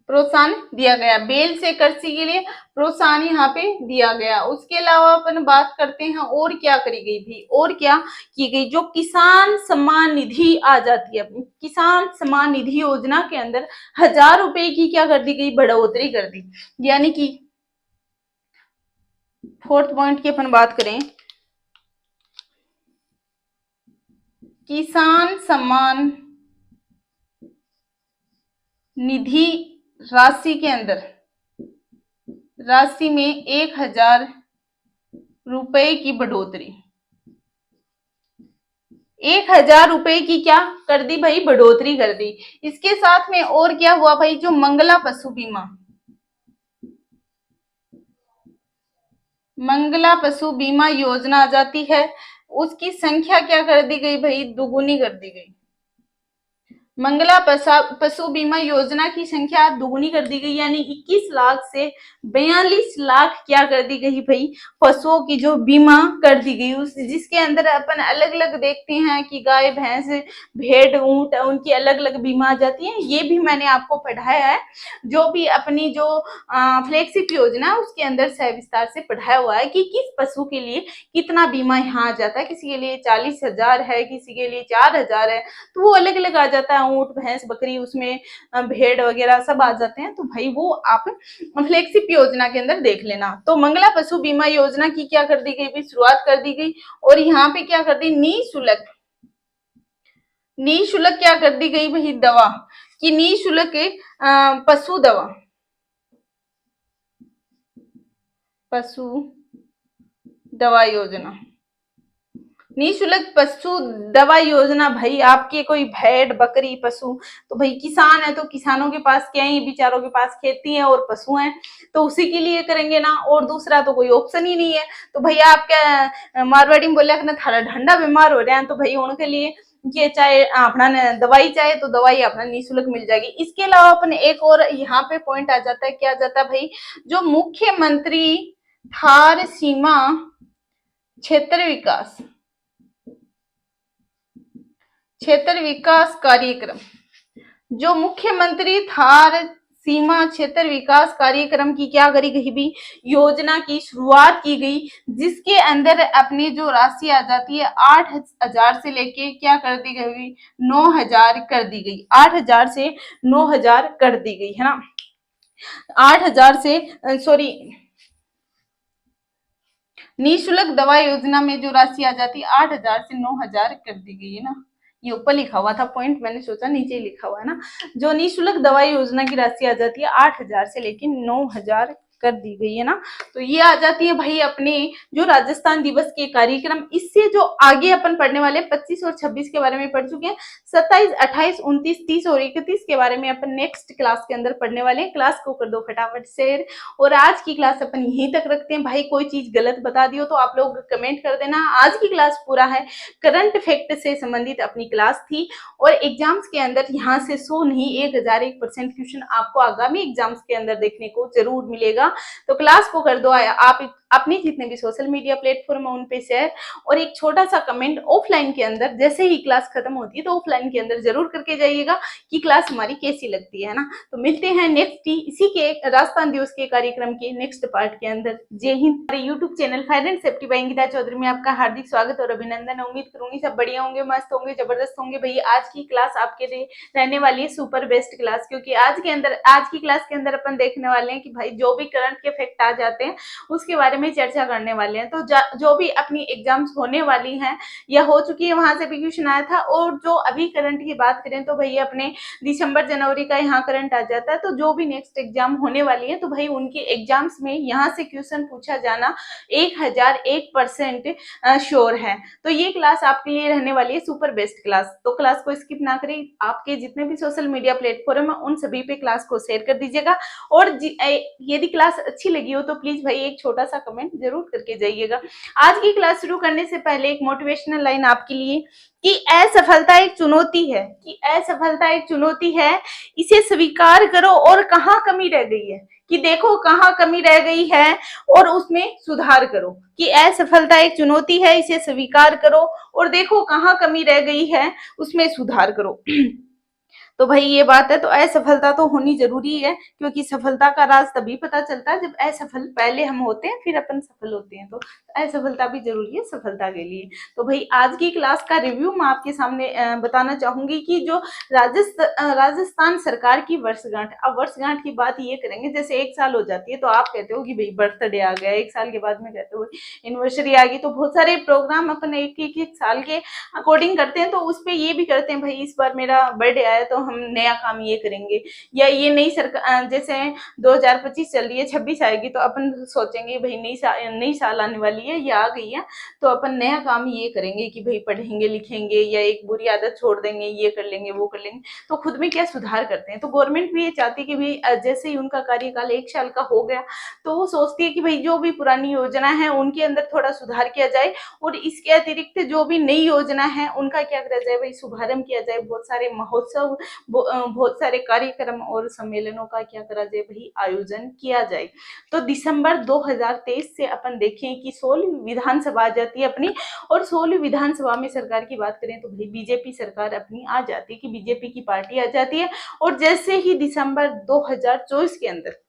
प्रोत्साहन दिया गया, बेल से कृषि के लिए प्रोत्साहन यहाँ पे दिया गया। उसके अलावा अपन बात करते हैं और क्या करी गई थी, और क्या की गई, जो किसान सम्मान निधि आ जाती है, किसान सम्मान निधि योजना के अंदर 1000 रुपए की क्या कर दी गई, बढ़ोतरी कर दी। यानी कि फोर्थ पॉइंट की अपन बात करें, किसान सम्मान निधि राशि के अंदर, राशि में 1000 रुपए की बढ़ोतरी, 1000 रुपए की क्या कर दी भाई, बढ़ोतरी कर दी। इसके साथ में और क्या हुआ भाई, जो मंगला पशु बीमा, मंगला पशु बीमा योजना आ जाती है, उसकी संख्या क्या कर दी गई भाई, दुगुनी कर दी गई। मंगला पशु बीमा योजना की संख्या दुगुनी कर दी गई, यानी 21 लाख से 42 लाख क्या कर दी गई भाई, पशुओं की जो बीमा कर दी गई, उस जिसके अंदर अपन अलग अलग देखते हैं कि गाय भैंस भेड़ ऊंट उनकी अलग अलग बीमा आ जाती है। ये भी मैंने आपको पढ़ाया है, जो भी अपनी जो फ्लैगशिप योजना है उसके अंदर सविस्तार से पढ़ाया हुआ है कि किस पशु के लिए कितना बीमा यहाँ आ जाता है। किसी के लिए 40,000 है, किसी के लिए 4,000 है, तो वो अलग अलग आ जाता है। ऊंट भैंस बकरी उसमें भेड़ वगैरह सब आ जाते हैं, तो भाई वो आप फ्लैगशिप योजना के अंदर देख लेना। तो मंगला पशु बीमा योजना की क्या कर दी गई भी, शुरुआत कर दी गई, और यहाँ पे क्या कर दी, निःशुल्क, निःशुल्क क्या कर दी गई भाई, दवा की निःशुल्क पशु दवा, पशु दवा योजना, निःशुल्क पशु दवा योजना। भाई आपके कोई भेड़ बकरी पशु, तो भाई किसान है तो किसानों के पास क्या है, बेचारों के पास खेती है और पशु हैं, तो उसी के लिए करेंगे ना, और दूसरा तो कोई ऑप्शन ही नहीं है। तो भैया आप क्या मारवाड़ी में बोले ना, थारा ठंडा बीमार हो रहे हैं, तो भाई उनके लिए ये चाहे अपना दवाई चाहे तो दवाई अपना निःशुल्क मिल जाएगी। इसके अलावा अपन एक और यहाँ पे पॉइंट आ जाता है, क्या आ जाता है भाई, जो मुख्यमंत्री थार सीमा क्षेत्र विकास, क्षेत्र विकास कार्यक्रम, जो मुख्यमंत्री थार सीमा क्षेत्र विकास कार्यक्रम की क्या करी गई भी, योजना की शुरुआत की गई, जिसके अंदर अपनी जो राशि आ जाती है 8,000 से लेके क्या कर दी गई, 9,000 कर दी गई, 8,000 से 9,000 कर दी गई है ना, 8,000 से सॉरी, निःशुल्क दवा योजना में जो राशि आ जाती है 8,000 से 9,000 कर दी गई है ना। ये ऊपर लिखा हुआ था पॉइंट, मैंने सोचा नीचे लिखा हुआ है ना। जो निःशुल्क दवाई योजना की राशि आ जाती है 8,000 से लेके 9,000 कर दी गई है ना। तो ये आ जाती है भाई अपने जो राजस्थान दिवस के कार्यक्रम। इससे जो आगे अपन पढ़ने वाले 25 और 26 के बारे में पढ़ चुके हैं, 27, 28, 29, 30 और 31 के बारे में अपन नेक्स्ट क्लास के अंदर पढ़ने वाले हैं। क्लास को कर दो फटाफट शेयर, और आज की क्लास अपन यहीं तक रखते हैं। भाई कोई चीज गलत बता दी हो तो आप लोग कमेंट कर देना। आज की क्लास पूरा है, करंट फैक्ट से संबंधित अपनी क्लास थी, और एग्जाम्स के अंदर यहाँ से 100 नहीं 1001% क्वेश्चन आपको आगामी एग्जाम्स के अंदर देखने को जरूर मिलेगा। तो क्लास को कर दो आप अपने जितने भी सोशल मीडिया प्लेटफॉर्म है उन पे शेयर, और एक छोटा सा कमेंट ऑफलाइन के अंदर जैसे ही क्लास खत्म होती है तो ऑफलाइन के अंदर जरूर करके जाइएगा कि क्लास हमारी कैसी लगती है ना। तो मिलते हैं नेक्स्ट इसी के राजस्थान दिवस के कार्यक्रम के नेक्स्ट पार्ट के अंदर। जय हिंद। हमारे YouTube channel fire and safety by Ankita Chaudhary में आपका हार्दिक स्वागत और अभिनंदन। उम्मीद करूंगी सब बढ़िया होंगे, मस्त होंगे, जबरदस्त होंगे। भैया आज की क्लास आपके लिए रहने वाली है सुपर बेस्ट क्लास, क्योंकि आज की क्लास के अंदर अपन देखने वाले हैं कि भाई जो भी करंट के फैक्ट आ जाते हैं उसके बारे में चर्चा करने वाले हैं। तो जो भी अपनी एग्जाम्स होने वाली हैं या हो चुकी है वहां से भी क्वेश्चन आया था, और जो अभी करंट की बात करें तो भैया अपने दिसंबर जनवरी का यहाँ करंट आ जाता है। तो जो भी नेक्स्ट एग्जाम होने वाली है तो भाई उनके एग्जाम्स में यहाँ से क्वेश्चन पूछा जाना 1001% श्योर है। तो ये क्लास आपके लिए रहने वाली है सुपर बेस्ट क्लास। तो क्लास को स्किप ना करें, आपके जितने भी सोशल मीडिया प्लेटफॉर्म है उन सभी पे क्लास को शेयर कर दीजिएगा, और यदि क्लास अच्छी लगी हो तो प्लीज भाई एक छोटा सा कमेंट जरूर करके जाइएगा। आज की क्लास शुरू करने से पहले एक मोटिवेशनल लाइन आपके लिए कि असफलता एक चुनौती है, कि असफलता एक चुनौती है, इसे स्वीकार करो और कहाँ कमी रह गई है, कि देखो कहाँ कमी रह गई है और उसमें सुधार करो। कि असफलता एक चुनौती है, इसे स्वीकार करो और देखो कहाँ कमी रह गई है उसमें सुधार करो। तो भाई ये बात है, तो असफलता तो होनी जरूरी है, क्योंकि सफलता का राज तभी पता चलता है जब असफल पहले हम होते हैं, फिर अपन सफल होते हैं। तो असफलता भी जरूरी है सफलता के लिए। तो भाई आज की क्लास का रिव्यू मैं आपके सामने बताना चाहूंगी कि जो राजस्थान सरकार की वर्षगांठ, अब वर्षगांठ की बात ये करेंगे, जैसे 1 साल हो जाती है तो आप कहते हो कि भाई बर्थडे आ गया, 1 साल के बाद में कहते हो एनिवर्सरी आ गई। तो बहुत सारे प्रोग्राम अपन एक साल के अकॉर्डिंग करते हैं, तो उस पे ये भी करते हैं भाई इस बार मेरा बर्थडे आया तो हम नया काम ये करेंगे, या ये नई सरकार जैसे 2025 चल रही है, 26 आएगी तो अपन सोचेंगे भाई नई साल आने वाली है या आ गई है, तो अपन नया काम ये करेंगे कि भाई पढ़ेंगे लिखेंगे, या एक बुरी आदत छोड़ देंगे, ये कर लेंगे वो कर लेंगे। तो खुद में क्या सुधार करते हैं। तो गवर्नमेंट भी ये चाहती है कि भाई जैसे ही उनका कार्यकाल 1 साल का हो गया, तो वो सोचती है कि भाई जो भी पुरानी योजना है उनके अंदर थोड़ा सुधार किया जाए, और इसके अतिरिक्त जो भी नई योजना है उनका क्या करा जाए भाई, शुभारंभ किया जाए। बहुत सारे महोत्सव, बहुत सारे कार्यक्रम और सम्मेलनों का क्या करा जाए भाई, आयोजन किया जाए। तो दिसंबर 2023 से अपन देखें कि 16वीं विधानसभा आ जाती है अपनी, और 16वीं विधानसभा में सरकार की बात करें तो भाई बीजेपी सरकार अपनी आ जाती है, कि बीजेपी की पार्टी आ जाती है। और जैसे ही दिसंबर 2024 के अंदर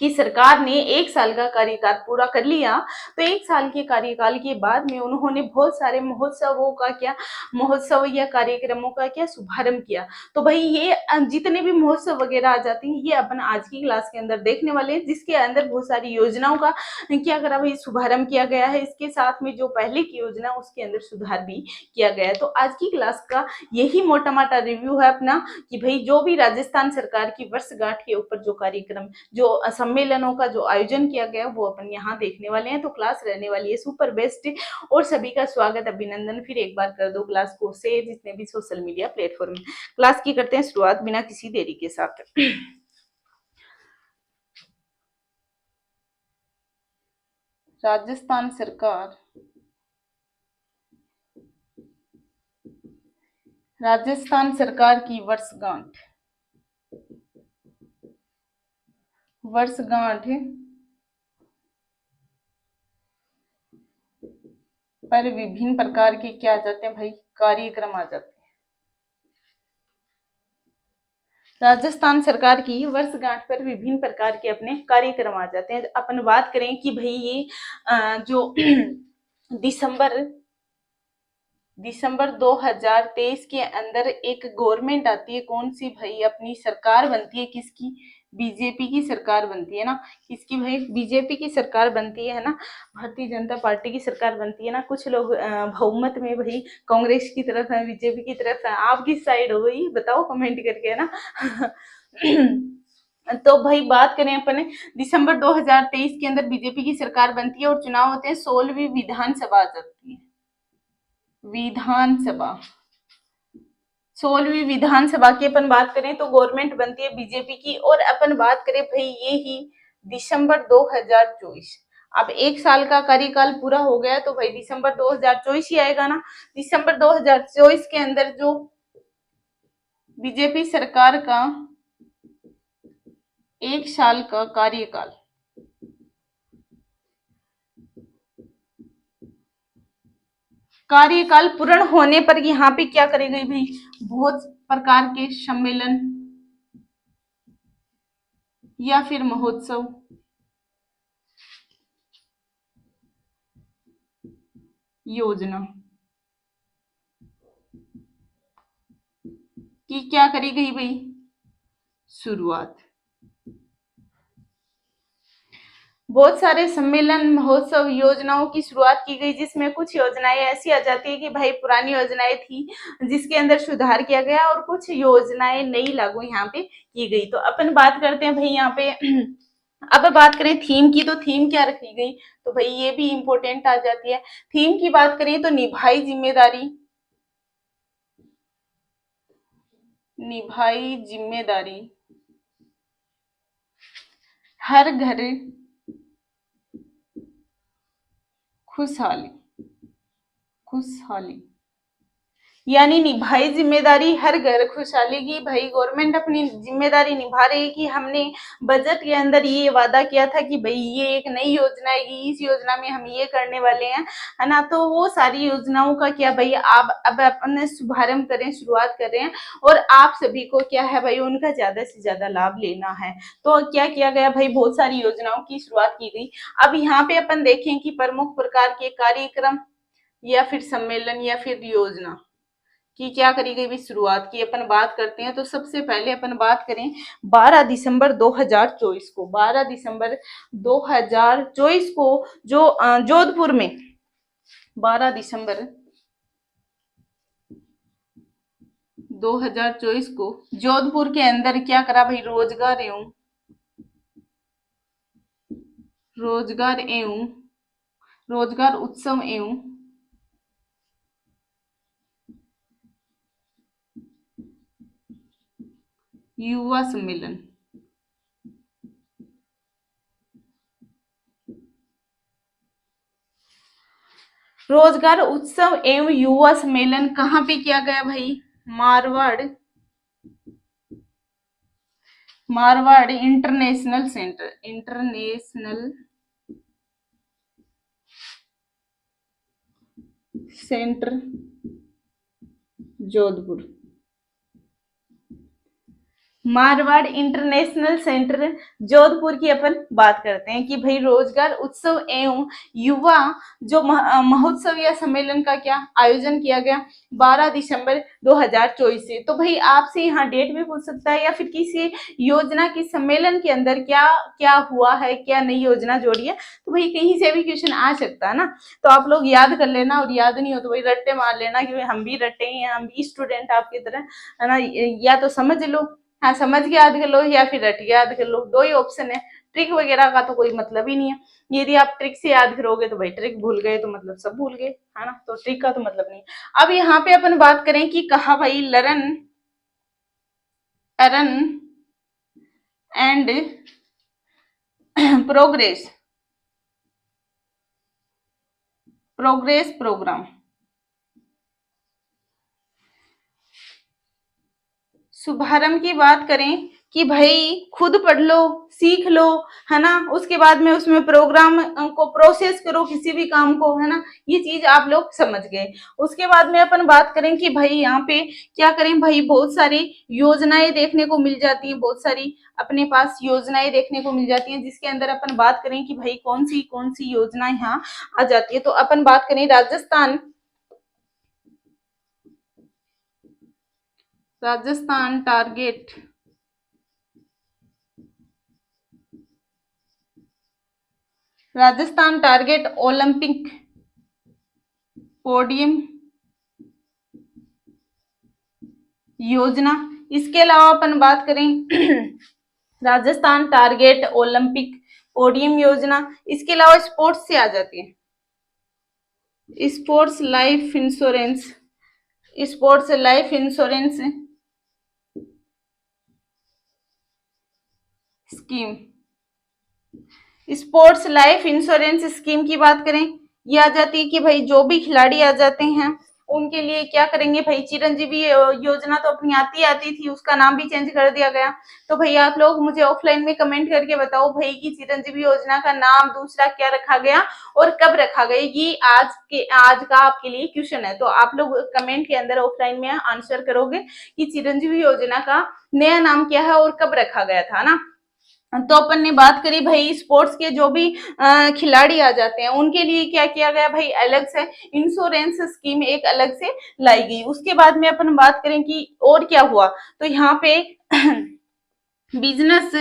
कि सरकार ने 1 साल का कार्यकाल पूरा कर लिया, तो 1 साल के कार्यकाल के बाद में उन्होंने बहुत सारे महोत्सव या कार्यक्रमों का क्या शुभारंभ किया। तो भाई ये जितने भी महोत्सव वगैरह आ जाते हैं, ये अपन आज की क्लास के अंदर देखने वाले हैं, जिसके अंदर बहुत सारी योजनाओं का क्या करा भाई, शुभारंभ किया गया है। इसके साथ में जो पहले की योजना उसके अंदर सुधार भी किया गया है। तो आज की क्लास का यही मोटा मोटा रिव्यू है अपना, कि भाई जो भी राजस्थान सरकार की वर्षगांठ के ऊपर जो कार्यक्रम, जो सम्मेलनों का जो आयोजन किया गया वो अपन यहाँ देखने वाले हैं। तो क्लास रहने वाली है सुपर बेस्ट, और सभी का स्वागत, अभिनंदन। फिर एक बार कर दो क्लास को शेयर जितने भी सोशल मीडिया प्लेटफॉर्म। क्लास की करते हैं शुरुआत बिना किसी देरी के साथ। राजस्थान सरकार, राजस्थान सरकार की वर्षगांठ पर विभिन्न प्रकार के क्या आ जाते हैं भाई, कार्यक्रम आ जाते हैं। राजस्थान सरकार की वर्षगांठ पर विभिन्न प्रकार के अपने कार्यक्रम आ जाते हैं। अपन बात करें कि भाई ये जो दिसंबर 2023 के अंदर एक गवर्नमेंट आती है, कौन सी भाई, अपनी सरकार बनती है, किसकी, बीजेपी की सरकार बनती है ना। किसकी भाई, बीजेपी की सरकार बनती है ना, भारतीय जनता पार्टी की सरकार बनती है ना। कुछ लोग बहुमत में भाई कांग्रेस की तरफ है, बीजेपी की तरफ है, आप किस साइड हो भाई बताओ कमेंट करके, है ना। तो भाई बात करें अपन, दिसंबर 2023 के अंदर बीजेपी की सरकार बनती है और चुनाव होते हैं, 16वीं विधानसभा आ जाती है। विधानसभा, 16वीं विधानसभा की अपन बात करें तो गवर्नमेंट बनती है बीजेपी की। और अपन बात करें भाई ये ही दिसंबर 2024, अब 1 साल का कार्यकाल पूरा हो गया, तो भाई दिसंबर 2024 ही आएगा ना। दिसंबर 2024 के अंदर जो बीजेपी सरकार का 1 साल का कार्यकाल पूर्ण होने पर यहाँ पे क्या करेगी भाई, बहुत प्रकार के सम्मेलन या फिर महोत्सव, योजना की क्या करी गई भाई, शुरुआत। बहुत सारे सम्मेलन, महोत्सव, योजनाओं की शुरुआत की गई, जिसमें कुछ योजनाएं ऐसी आ जाती है कि भाई पुरानी योजनाएं थी जिसके अंदर सुधार किया गया, और कुछ योजनाएं नई लागू यहाँ पे की गई। तो अपन बात करते हैं भाई यहाँ पे। अब बात करें थीम की, तो थीम क्या रखी गई, तो भाई ये भी इंपॉर्टेंट आ जाती है। थीम की बात करें तो निभाई जिम्मेदारी, हर घर खुशहाली, यानी निभाई जिम्मेदारी हर घर खुशहाली की। भाई गवर्नमेंट अपनी जिम्मेदारी निभा रही है कि हमने बजट के अंदर ये वादा किया था कि भाई ये एक नई योजना है, इस योजना में हम ये करने वाले हैं, है ना। तो वो सारी योजनाओं का क्या भाई आप अब अपने शुभारंभ करें, शुरुआत कर रहे हैं, और आप सभी को क्या है भाई उनका ज्यादा से ज्यादा लाभ लेना है। तो क्या किया गया भाई, बहुत सारी योजनाओं की शुरुआत की गई। अब यहाँ पे अपन देखें कि प्रमुख प्रकार के कार्यक्रम या फिर सम्मेलन या फिर योजना की क्या करी गई भी शुरुआत की अपन बात करते हैं। तो सबसे पहले अपन बात करें 12 दिसंबर 2024 को, 12 दिसंबर 2024 को जो जोधपुर में 12 दिसंबर 2024 को जोधपुर के अंदर क्या करा भाई, रोजगार उत्सव एवं युवा सम्मेलन। रोजगार उत्सव एवं युवा सम्मेलन कहाँ पे किया गया भाई, Marwar international centre Jodhpur. Marwar international centre Jodhpur की अपन बात करते हैं कि भाई रोजगार उत्सव एवं युवा जो महोत्सव या सम्मेलन का क्या आयोजन किया गया 12 दिसंबर 2024 से। तो भाई आपसे यहाँ डेट भी पूछ सकता है या फिर किसी योजना की सम्मेलन के अंदर क्या क्या हुआ है, क्या नई योजना जोड़ी है, तो भाई कहीं से भी क्वेश्चन आ सकता है ना। तो आप लोग याद कर लेना, और याद नहीं हो तो भाई रट्टे मार लेना कि हम भी रट्टे हैं, हम भी स्टूडेंट आपकी तरह, है ना। या तो समझ लो, हाँ समझ के याद कर लो, या फिर रट के याद कर लो, दो ही ऑप्शन है। ट्रिक वगैरह का तो कोई मतलब ही नहीं है। यदि आप ट्रिक से याद करोगे तो भाई ट्रिक भूल गए तो मतलब सब भूल गए, है ना। तो ट्रिक का तो मतलब नहीं। अब यहाँ पे अपन बात करें कि कहा भाई learn earn and progress program. शुभारंभ की बात करें कि भाई खुद पढ़ लो, सीख लो, है ना। उसके बाद में उसमें प्रोग्राम को प्रोसेस करो किसी भी काम को, है ना। ये चीज आप लोग समझ गए। उसके बाद में अपन बात करें कि भाई यहाँ पे क्या करें भाई, बहुत सारी योजनाएं देखने को मिल जाती है, बहुत सारी अपने पास योजनाएं देखने को मिल जाती हैं, जिसके अंदर अपन बात करें कि भाई कौन सी योजना यहाँ आ जाती है। तो अपन बात करें राजस्थान टारगेट ओलंपिक पोडियम योजना। इसके अलावा अपन बात करें राजस्थान टारगेट ओलंपिक पोडियम योजना। इसके अलावा स्पोर्ट्स से आ जाती है sports life insurance scheme. Sports life insurance scheme की बात करें, ये आ जाती है कि भाई जो भी खिलाड़ी आ जाते हैं उनके लिए क्या करेंगे भाई, चिरंजीवी योजना तो अपनी आती थी, उसका नाम भी चेंज कर दिया गया। तो भाई आप लोग मुझे ऑफलाइन में कमेंट करके बताओ भाई कि चिरंजीवी योजना का नाम दूसरा क्या रखा गया और कब रखा गया। ये आज का आपके लिए क्वेश्चन है। तो आप लोग कमेंट के अंदर ऑफलाइन में आंसर करोगे कि चिरंजीवी योजना का नया नाम क्या है और कब रखा गया था ना। तो अपन ने बात करी भाई स्पोर्ट्स के जो भी खिलाड़ी आ जाते हैं उनके लिए क्या किया गया भाई, अलग से इंश्योरेंस स्कीम एक अलग से लाई गई। उसके बाद में अपन बात करें कि और क्या हुआ, तो यहाँ पे business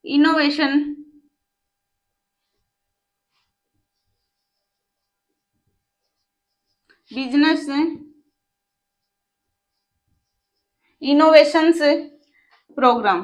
innovation innovations program.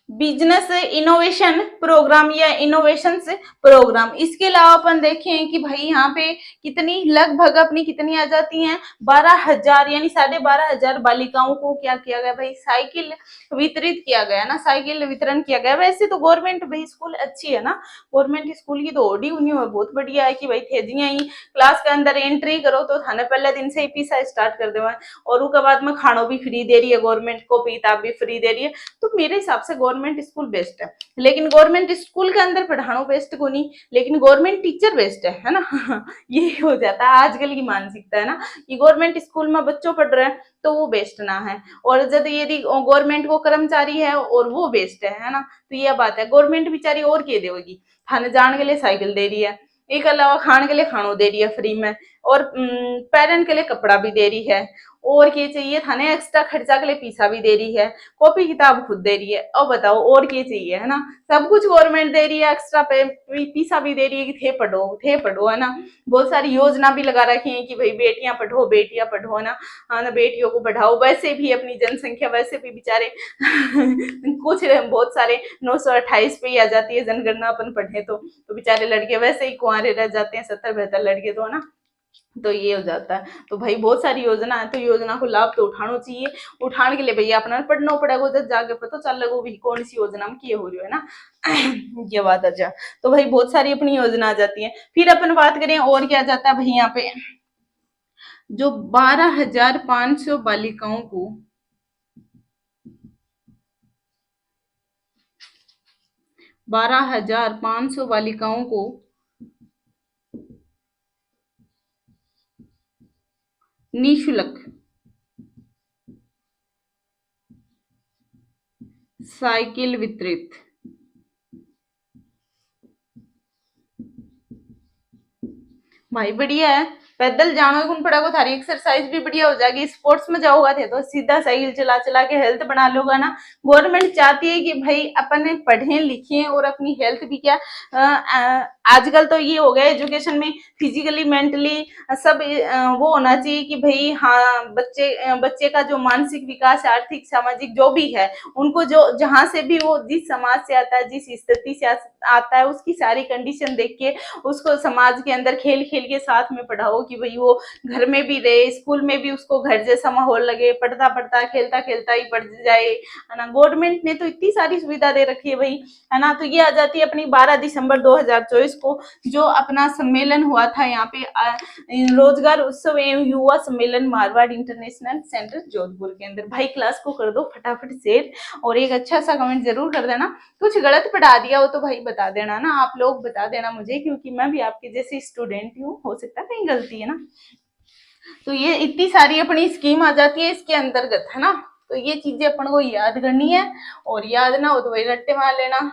Business innovation program या इनोवेशन प्रोग्राम। इसके अलावा अपन देखें कि भाई यहाँ पे कितनी लगभग अपनी कितनी आ जाती हैं, 12,000 यानी 12,500 बालिकाओं को क्या किया गया भाई, साइकिल वितरित किया गया ना, साइकिल वितरण किया गया। वैसे तो गवर्नमेंट भाई स्कूल अच्छी है ना, गवर्नमेंट स्कूल की तो ओडी उन्हीं में बहुत बढ़िया है कि भाई थेजियां ही क्लास के अंदर एंट्री करो तो थाने पहले दिन से ही पीसा स्टार्ट कर दे, और उसके बाद में खानों भी फ्री दे रही है गवर्नमेंट, कॉपी किताब भी फ्री दे रही है। तो मेरे हिसाब से गवर्नमेंट स्कूल बेस्ट है। लेकिन गवर्नमेंट स्कूल के अंदर पढ़ाना बेस्ट को नहीं, लेकिन गवर्नमेंट टीचर बेस्ट है ना ये हो जाता है आजकल की मानसिकता है ना, कि गवर्नमेंट स्कूल में बच्चों पढ़ रहे हैं तो वो बेस्ट ना है, और जब यदि गवर्नमेंट को कर्मचारी है और वो बेस्ट है ना, तो यह बात है। गवर्नमेंट बेचारी और क्या देगी, थाने जाने के लिए साइकिल दे रही है, एक अलावा खाने के लिए खाना दे रही है फ्री में, और पेरेंट के लिए कपड़ा भी दे रही है, और क्या चाहिए थाने, एक्स्ट्रा खर्चा के लिए पीसा भी दे रही है, कॉपी किताब खुद दे रही है। अब बताओ और क्या चाहिए, है ना, सब कुछ गवर्नमेंट दे रही है, एक्स्ट्रा पीसा भी दे रही है कि थे पढ़ो, है ना। बहुत सारी योजना भी लगा रखी है कि भाई बेटियां पढ़ो, है ना, हाँ ना, बेटियों को पढ़ाओ। वैसे भी अपनी जनसंख्या वैसे भी बेचारे कुछ बहुत सारे 928 पे ही आ जाती है जनगणना अपन पढ़े तो बेचारे लड़के वैसे ही कुंवारे रह जाते हैं, 70-72 लड़के तो, है ना। तो ये हो जाता है। तो भाई बहुत सारी योजना है, तो योजना को लाभ तो उठाना चाहिए। उठाने के लिए भैया अपना पढ़ना पड़ेगा, उधर जाके पता चल लगो भी कौन सी योजना में किए हो रही है ना ये बात अच्छा। तो भाई बहुत सारी अपनी योजना आ जाती है। फिर अपन बात करें और क्या जाता है भाई, यहाँ पे जो 12,500 बालिकाओं को 12,500 बालिकाओं को निःशुल्क साइकिल वितरित। भाई बढ़िया है, पैदल जानो कौन पड़ेगा, थारी एक्सरसाइज भी बढ़िया हो जाएगी। स्पोर्ट्स में जाओगा थे तो सीधा साइकिल चला चला के हेल्थ बना लोगा ना। गवर्नमेंट चाहती है कि भाई अपन पढ़े लिखे और अपनी हेल्थ भी क्या, आजकल तो ये हो गया एजुकेशन में फिजिकली मेंटली सब वो होना चाहिए कि भाई हाँ बच्चे का जो मानसिक विकास, आर्थिक सामाजिक जो भी है, उनको जो जहां से भी वो जिस समाज से आता है, जिस स्थिति से आता है, उसकी सारी कंडीशन देख के उसको समाज के अंदर खेल खेल के साथ में पढ़ाओ कि भाई वो घर में भी रहे, स्कूल में भी उसको घर जैसा माहौल लगे, पढ़ता पढ़ता खेलता खेलता ही पढ़ जाए, है ना। गवर्नमेंट ने तो इतनी सारी सुविधा दे रखी है भाई, है ना। तो ये आ जाती है अपनी 12 दिसंबर 2024 को जो अपना सम्मेलन हुआ था यहाँ पे, रोजगार उत्सव एवं युवा सम्मेलन मारवाड़ इंटरनेशनल सेंटर जोधपुर के अंदर। भाई क्लास को कर दो फटाफट शेयर और एक अच्छा सा कमेंट जरूर कर देना। कुछ गलत पढ़ा दिया हो तो भाई बता देना ना, आप लोग बता देना मुझे, क्योंकि मैं भी आपके जैसी स्टूडेंट हूँ, हो सकता है कहीं गलती है ना। तो ये इतनी सारी अपनी स्कीम आ जाती है इसके अंतर्गत, है ना। तो ये चीजें अपन को याद करनी है, और याद ना हो तो वही रट्टे मार लेना,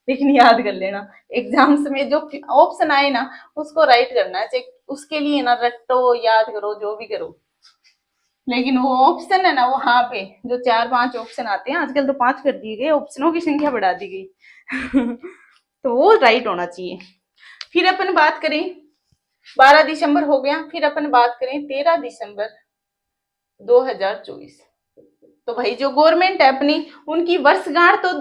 लेकिन याद कर लेना। एग्जाम्स में जो ऑप्शन आए ना उसको राइट करना है, चाहे उसके लिए ना रट्टो याद करो जो भी करो, लेकिन वो ऑप्शन है ना वहां पे जो 4-5 ऑप्शन आते हैं, आजकल तो 5 कर दिए गए, ऑप्शनों की संख्या बढ़ा दी गई तो वो राइट होना चाहिए। फिर अपन बात करें 12 दिसंबर हो गया, फिर अपन बात करें 13 दिसंबर 2024। तो भाई जो गवर्नमेंट है अपनी, उनकी वर्षगांठ तो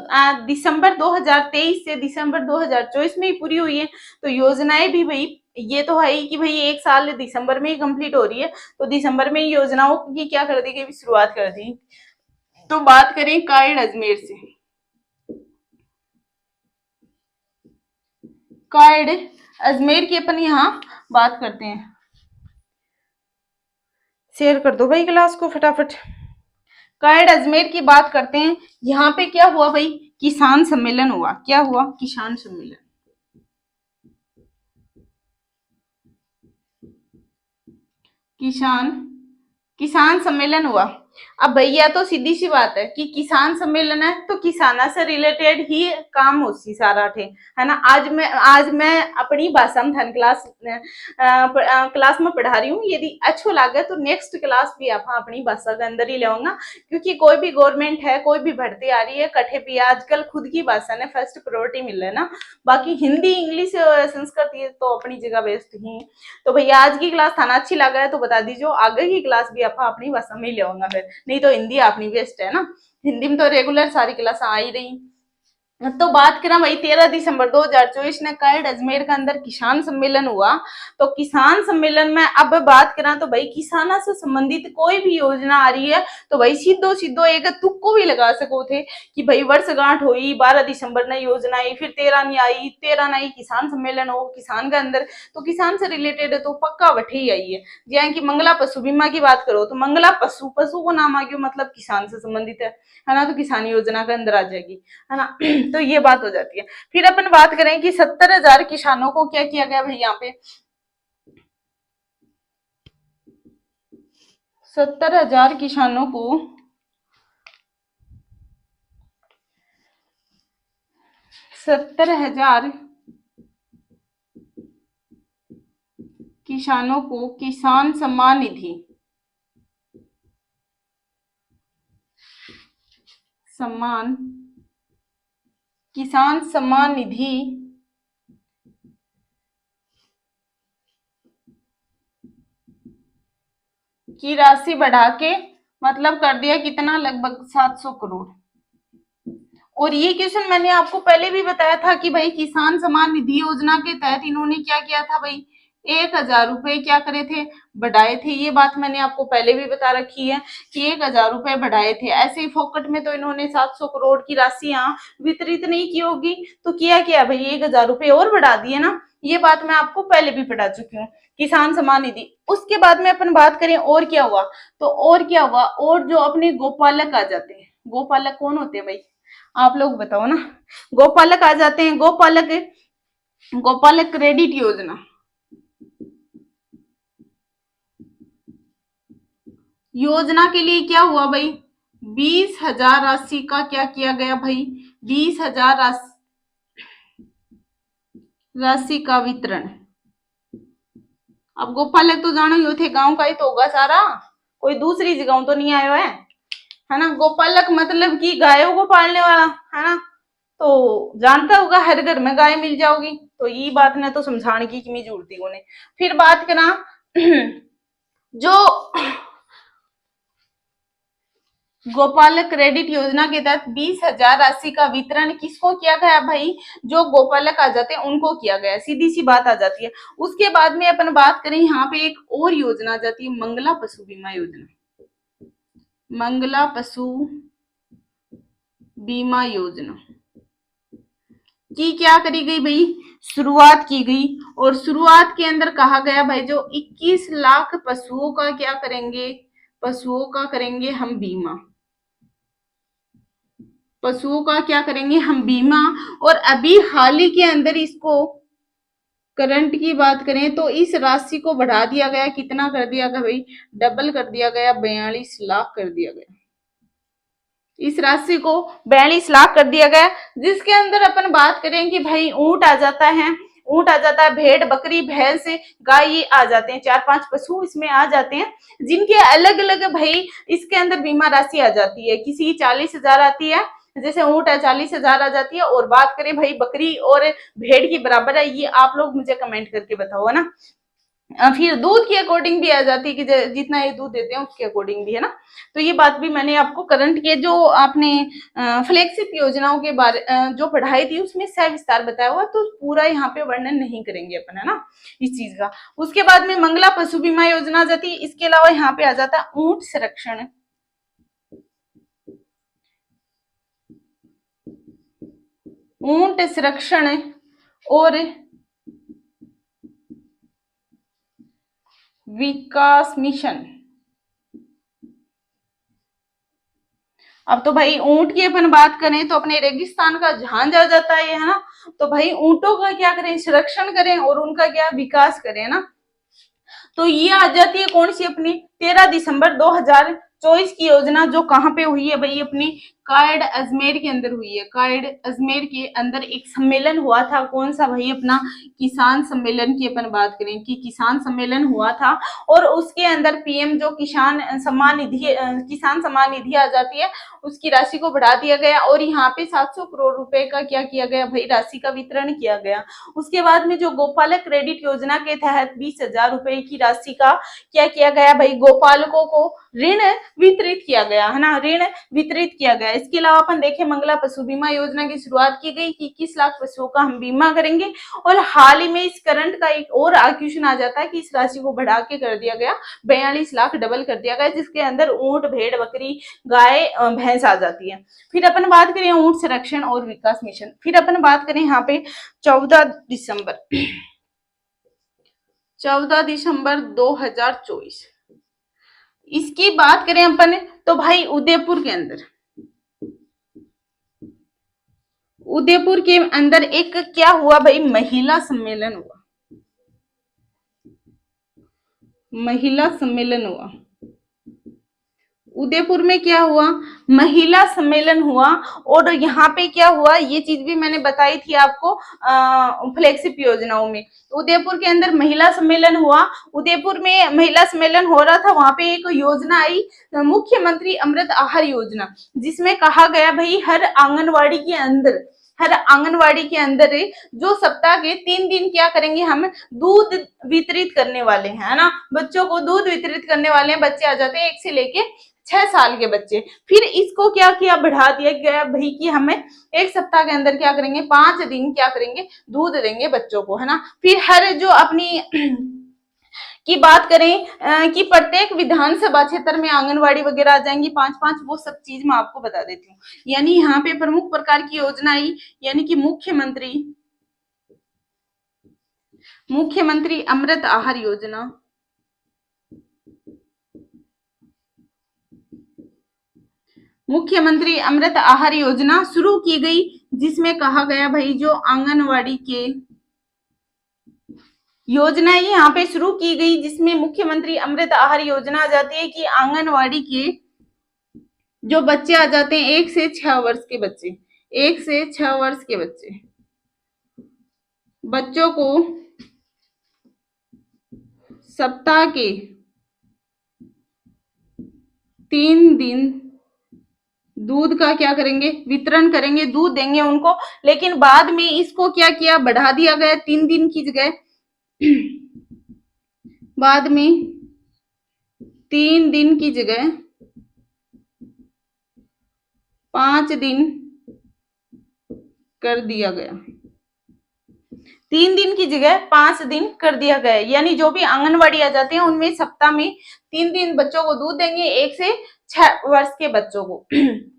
दिसंबर 2023 से दिसंबर 2024 में ही पूरी हुई है। तो योजनाएं भी भाई ये तो है ही कि भाई एक साल दिसंबर में ही कंप्लीट हो रही है, तो दिसंबर में योजनाओं की क्या कर दी गई, शुरुआत कर दी। तो बात करें कायड अजमेर से, कायड अजमेर की अपन यहाँ बात करते हैं। शेयर कर दो भाई क्लास को फटाफट। कायड अजमेर की बात करते हैं। यहाँ पे क्या हुआ भाई, किसान सम्मेलन हुआ। क्या हुआ, किसान सम्मेलन। किसान सम्मेलन हुआ। अब भैया तो सीधी सी बात है कि किसान सम्मेलन है तो किसाना से रिलेटेड ही काम हो सी सारा थे, है ना। आज मैं अपनी भाषा में धन क्लास में पढ़ा रही हूँ। यदि अच्छो लगे तो नेक्स्ट क्लास भी आप अपनी भाषा के अंदर ही लेऊंगा, क्योंकि कोई भी गवर्नमेंट है, कोई भी भर्ती आ रही है, कठे भी आजकल खुद की भाषा ने फर्स्ट प्रायोरिटी मिल रहा है ना। बाकी हिंदी इंग्लिश संस्कृत ये तो अपनी जगह बेस्ट ही। तो भैया आज की क्लास थाना अच्छी लगा है तो बता दीजिए, आगे की क्लास भी आप अपनी भाषा में ही लेऊंगा फिर, नहीं तो हिंदी अपनी बेस्ट है ना। हिंदी में तो रेगुलर सारी क्लास आ ही रही, तो बात करें भाई 13 दिसंबर 2024 ने कायड अजमेर के अंदर किसान सम्मेलन हुआ। तो किसान सम्मेलन में अब बात करें तो भाई किसाना से संबंधित कोई भी योजना आ रही है तो भाई सीधो सीधो एक तुक्को भी लगा सको थे कि भाई वर्षगांठ हुई 12 दिसंबर ने योजना आई, फिर 13 नहीं आई, 13 नहीं किसान सम्मेलन हो किसान के अंदर, तो किसान से रिलेटेड है तो पक्का वठी ही आई है। जैसे कि मंगला पशु बीमा की बात करो तो मंगला पशु, पशु को नाम आ गया मतलब किसान से संबंधित है ना, तो किसान योजना के अंदर आ जाएगी, है ना। तो ये बात हो जाती है। फिर अपन बात करें कि 70,000 किसानों को क्या किया गया भाई, यहाँ पे 70,000 किसानों को 70,000 किसानों को किसान सम्मान निधि किसान सम्मान निधि की राशि बढ़ा के मतलब कर दिया कितना, लगभग 700 करोड़। और ये क्वेश्चन मैंने आपको पहले भी बताया था कि भाई किसान सम्मान निधि योजना के तहत इन्होंने क्या किया था भाई, 1,000 रुपए क्या करे थे, बढ़ाए थे। ये बात मैंने आपको पहले भी बता रखी है कि 1,000 रुपए बढ़ाए थे। ऐसे ही फोकट में तो इन्होंने 700 करोड़ की राशि यहाँ वितरित नहीं की होगी, तो किया भाई 1,000 रुपए और बढ़ा दिए ना। ये बात मैं आपको पहले भी पढ़ा चुकी हूँ, किसान सम्मान निधि। उसके बाद में अपन बात करें और क्या हुआ, तो और क्या हुआ, और जो अपने गोपालक आ जाते हैं, गोपालक कौन होते हैं भाई, आप लोग बताओ ना। गोपालक आ जाते हैं, गोपालक क्रेडिट योजना के लिए क्या हुआ भाई, 20,000 राशि का क्या किया गया भाई, 20,000 राशि का वितरण। अब गोपालक तो जानो ही थे, गांव का ही तो होगा सारा, कोई दूसरी जगह तो नहीं आयो है ना। गोपालक मतलब कि गायों को पालने वाला, है ना, तो जानता होगा हर घर में गाय मिल जाओगी, तो ये बात ने तो समझाने की जरूरत है उन्हें। फिर बात करा जो गोपालक क्रेडिट योजना के तहत 20,000 राशि का वितरण किसको किया गया भाई, जो गोपालक आ जाते हैं उनको किया गया, सीधी सी बात आ जाती है। उसके बाद में अपन बात करें यहाँ पे एक और योजना आ जाती है, मंगला पशु बीमा योजना। मंगला पशु बीमा योजना की क्या करी गई भाई, शुरुआत की गई। और शुरुआत के अंदर कहा गया भाई जो 21 लाख पशुओं का क्या करेंगे, पशुओं का करेंगे हम बीमा, पशुओं का क्या करेंगे हम बीमा। और अभी हाल ही के अंदर इसको करंट की बात करें तो इस राशि को बढ़ा दिया गया, कितना कर दिया गया भाई, डबल कर दिया गया, 42 लाख कर दिया गया। इस राशि को 42 लाख कर दिया गया, जिसके अंदर अपन बात करें कि भाई ऊंट आ जाता है, ऊंट आ जाता है, भेड़ बकरी भैंस गाय ये आ जाते हैं, 4-5 पशु इसमें आ जाते हैं, जिनके अलग अलग भाई इसके अंदर बीमा राशि आ जाती है। किसी 40,000 आती है, जैसे ऊंट है 40,000 आ जाती है। और बात करें भाई बकरी और भेड़ की बराबर है, ये आप लोग मुझे कमेंट करके बताओ, है ना। फिर दूध के अकॉर्डिंग भी आ जाती है कि जितना ये दूध देते हैं उसके अकॉर्डिंग भी, है ना। तो ये बात भी मैंने आपको करंट के जो आपने फ्लैगशिप योजनाओं के बारे जो पढ़ाई थी उसमें सविस्तार बताया हुआ, तो पूरा यहाँ पे वर्णन नहीं करेंगे अपन, है ना, इस चीज का। उसके बाद में मंगला पशु बीमा योजना आ जाती है। इसके अलावा यहाँ पे आ जाता है ऊंट संरक्षण, ऊंट संरक्षण और विकास मिशन। अब तो भाई ऊंट की अपन बात करें तो अपने रेगिस्तान का झांझ आ जाता है ना, तो भाई ऊंटों का क्या करें, संरक्षण करें और उनका क्या विकास करें ना। तो ये आ जाती है कौन सी अपनी 13 दिसंबर 2024 की योजना, जो कहाँ पे हुई है भाई, अपनी कायड अजमेर के अंदर हुई है। कायड अजमेर के अंदर एक सम्मेलन हुआ था, कौन सा भाई, अपना किसान सम्मेलन की अपन बात करें कि किसान सम्मेलन हुआ था। और उसके अंदर पीएम जो किसान सम्मान निधि आ जाती है, उसकी राशि को बढ़ा दिया गया और यहाँ पे 700 करोड़ रुपए का क्या किया गया भाई, राशि का वितरण किया गया। उसके बाद में जो गोपालक क्रेडिट योजना के तहत 20,000 रुपए की राशि का क्या किया गया भाई, गोपालकों को ऋण वितरित किया गया, है ना, ऋण वितरित किया गया। इसके अलावा अपन देखें मंगला पशु बीमा योजना की शुरुआत की गई कि 21 लाख पशुओं का हम बीमा करेंगे। और हाल ही में इस करंट का एक और क्वेश्चन आ जाता है कि इस राशि को बढ़ा के कर दिया गया 42 लाख, डबल कर दिया गया, जिसके अंदर ऊंट, भेड़, बकरी, गाय, भैंस आ जाती है। फिर अपन बात करें ऊंट संरक्षण और विकास मिशन। फिर अपन बात करें यहाँ पे 14 दिसंबर 2024, इसकी बात करें अपन तो भाई उदयपुर के अंदर एक क्या हुआ भाई, महिला सम्मेलन हुआ। उदयपुर में क्या हुआ, महिला सम्मेलन हुआ। और यहाँ पे क्या हुआ, ये चीज भी मैंने बताई थी आपको फ्लैगशिप योजनाओं में। उदयपुर के अंदर महिला सम्मेलन हुआ। उदयपुर में महिला सम्मेलन हो रहा था, वहां पे एक योजना आई, मुख्यमंत्री अमृत आहार योजना, जिसमें कहा गया भाई हर आंगनवाड़ी के अंदर जो सप्ताह के 3 दिन क्या करेंगे, हम दूध वितरित करने वाले हैं, है ना, बच्चों को दूध वितरित करने वाले हैं। बच्चे आ जाते हैं 1 से लेके 6 साल के बच्चे। फिर इसको क्या किया, बढ़ा दिया गया भाई कि हमें 1 सप्ताह के अंदर क्या करेंगे, 5 दिन क्या करेंगे, दूध देंगे बच्चों को, है ना। फिर हर जो अपनी की बात करें कि प्रत्येक विधानसभा क्षेत्र में आंगनवाड़ी वगैरह आ जाएंगी 5-5, वो सब चीज मैं आपको बता देती हूँ। यानी यहाँ पे प्रमुख प्रकार की योजना आई, यानी कि मुख्यमंत्री अमृत आहार योजना, मुख्यमंत्री अमृत आहार योजना शुरू की गई, जिसमें कहा गया भाई जो आंगनवाड़ी के योजना यहाँ पे शुरू की गई, जिसमें मुख्यमंत्री अमृत आहार योजना आ जाती है कि आंगनवाड़ी के जो बच्चे आ जाते हैं 1 से 6 वर्ष के बच्चे, 1 से 6 वर्ष के बच्चों को सप्ताह के 3 दिन दूध का क्या करेंगे, वितरण करेंगे, दूध देंगे उनको। लेकिन बाद में इसको क्या किया, बढ़ा दिया गया 3 दिन की जगह, बाद में 3 दिन की जगह 5 दिन कर दिया गया, 3 दिन की जगह 5 दिन कर दिया गया। यानी जो भी आंगनवाड़ी आ जाते हैं उनमें सप्ताह में 3 दिन बच्चों को दूध देंगे, 1 से 6 वर्ष के बच्चों को।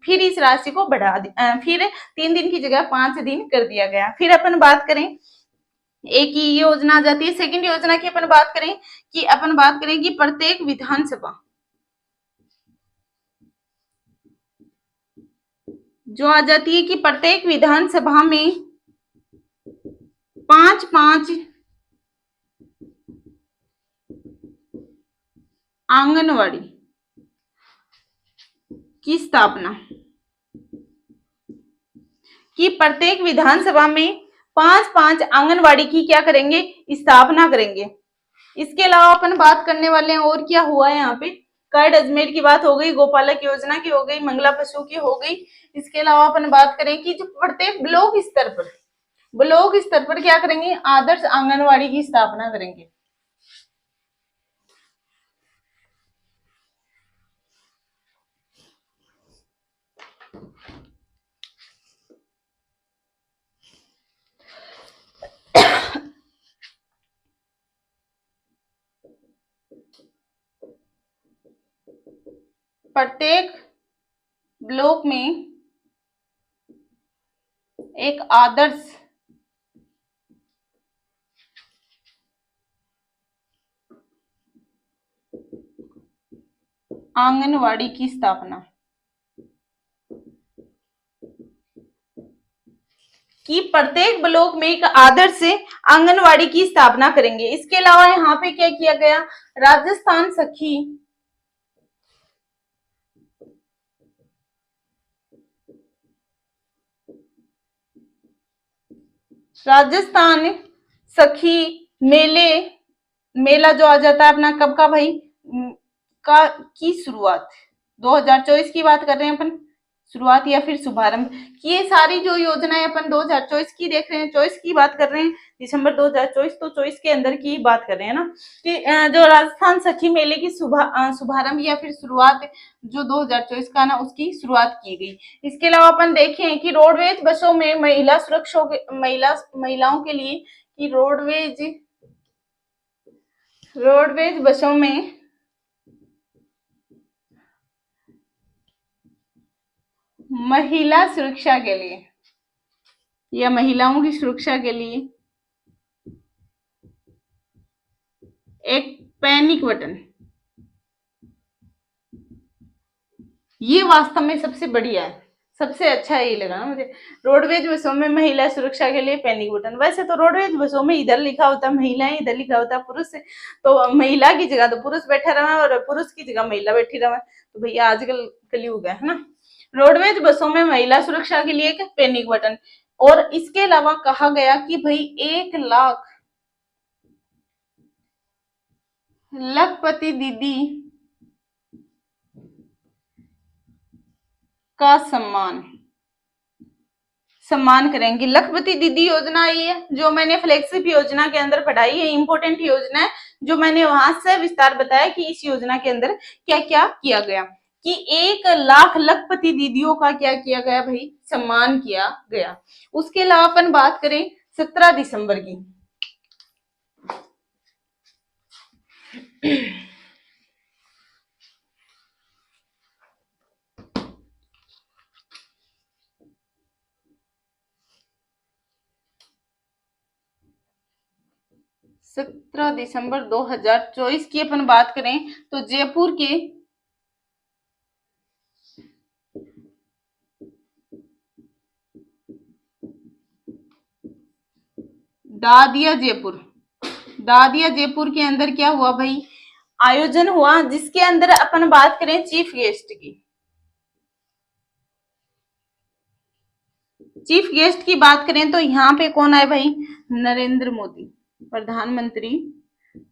फिर इस राशि को बढ़ा फिर 3 दिन की जगह 5 दिन कर दिया गया। फिर अपन बात करें, एक ही योजना आ जाती है। सेकंड योजना की अपन बात करें कि प्रत्येक विधानसभा जो आ जाती है कि प्रत्येक विधानसभा में 5-5 आंगनवाड़ी की स्थापना, कि प्रत्येक विधानसभा में 5-5 आंगनवाड़ी की क्या करेंगे, स्थापना करेंगे। इसके अलावा अपन बात करने वाले हैं और क्या हुआ है यहाँ पे, कार्ड अजमेर की बात हो गई, गोपालक योजना की हो गई, मंगला पशु की हो गई। इसके अलावा अपन बात करें कि जो प्रत्येक ब्लॉक स्तर पर क्या करेंगे, आदर्श आंगनवाड़ी की स्थापना करेंगे। प्रत्येक ब्लॉक में एक आदर्श आंगनवाड़ी की स्थापना, कि प्रत्येक ब्लॉक में एक आदर्श आंगनवाड़ी की स्थापना करेंगे। इसके अलावा यहाँ पे क्या किया गया, राजस्थान सखी मेला जो आ जाता है अपना, कब का भाई की शुरुआत 2024 की बात कर रहे हैं अपन, शुरुआत या फिर शुभारंभ। ये सारी जो योजनाएं अपन 2024 की देख रहे हैं, चॉइस की बात कर रहे हैं, दिसंबर 2024, तो चॉइस के अंदर की बात कर रहे हैं ना कि जो राजस्थान सखी मेले की शुभारंभ या फिर शुरुआत जो 2024 का ना उसकी शुरुआत की गई। इसके अलावा अपन देखें कि रोडवेज बसों में महिला सुरक्षा महिलाओं के लिए कि रोडवेज बसों में महिला सुरक्षा के लिए या महिलाओं की सुरक्षा के लिए एक पैनिक बटन, ये वास्तव में सबसे बढ़िया है, सबसे अच्छा यही लगा ना मुझे। रोडवेज बसों में महिला सुरक्षा के लिए पैनिक बटन। वैसे तो रोडवेज बसों में इधर लिखा होता है महिलाएं, इधर लिखा होता है पुरुष, तो महिला की जगह तो पुरुष बैठा रहा और पुरुष की जगह महिला बैठी रहा, तो भैया आजकल कलयुग है ना। रोडवेज बसों में महिला सुरक्षा के लिए एक पैनिक बटन। और इसके अलावा कहा गया कि भाई 1 लाख लखपति दीदी का सम्मान करेंगे। लखपति दीदी योजना ये है जो मैंने फ्लैगशिप योजना के अंदर पढ़ाई है, इंपॉर्टेंट योजना है, जो मैंने वहां से विस्तार बताया कि इस योजना के अंदर क्या क्या किया गया, कि 1 लाख लखपति दीदियों का क्या किया गया भाई, सम्मान किया गया। उसके अलावा अपन बात करें 17 दिसंबर की, 17 दिसंबर 2024 की अपन बात करें तो जयपुर के दादिया जयपुर के अंदर क्या हुआ भाई, आयोजन हुआ, जिसके अंदर अपन बात करें चीफ गेस्ट की बात करें तो यहाँ पे कौन आए भाई, नरेंद्र मोदी, प्रधानमंत्री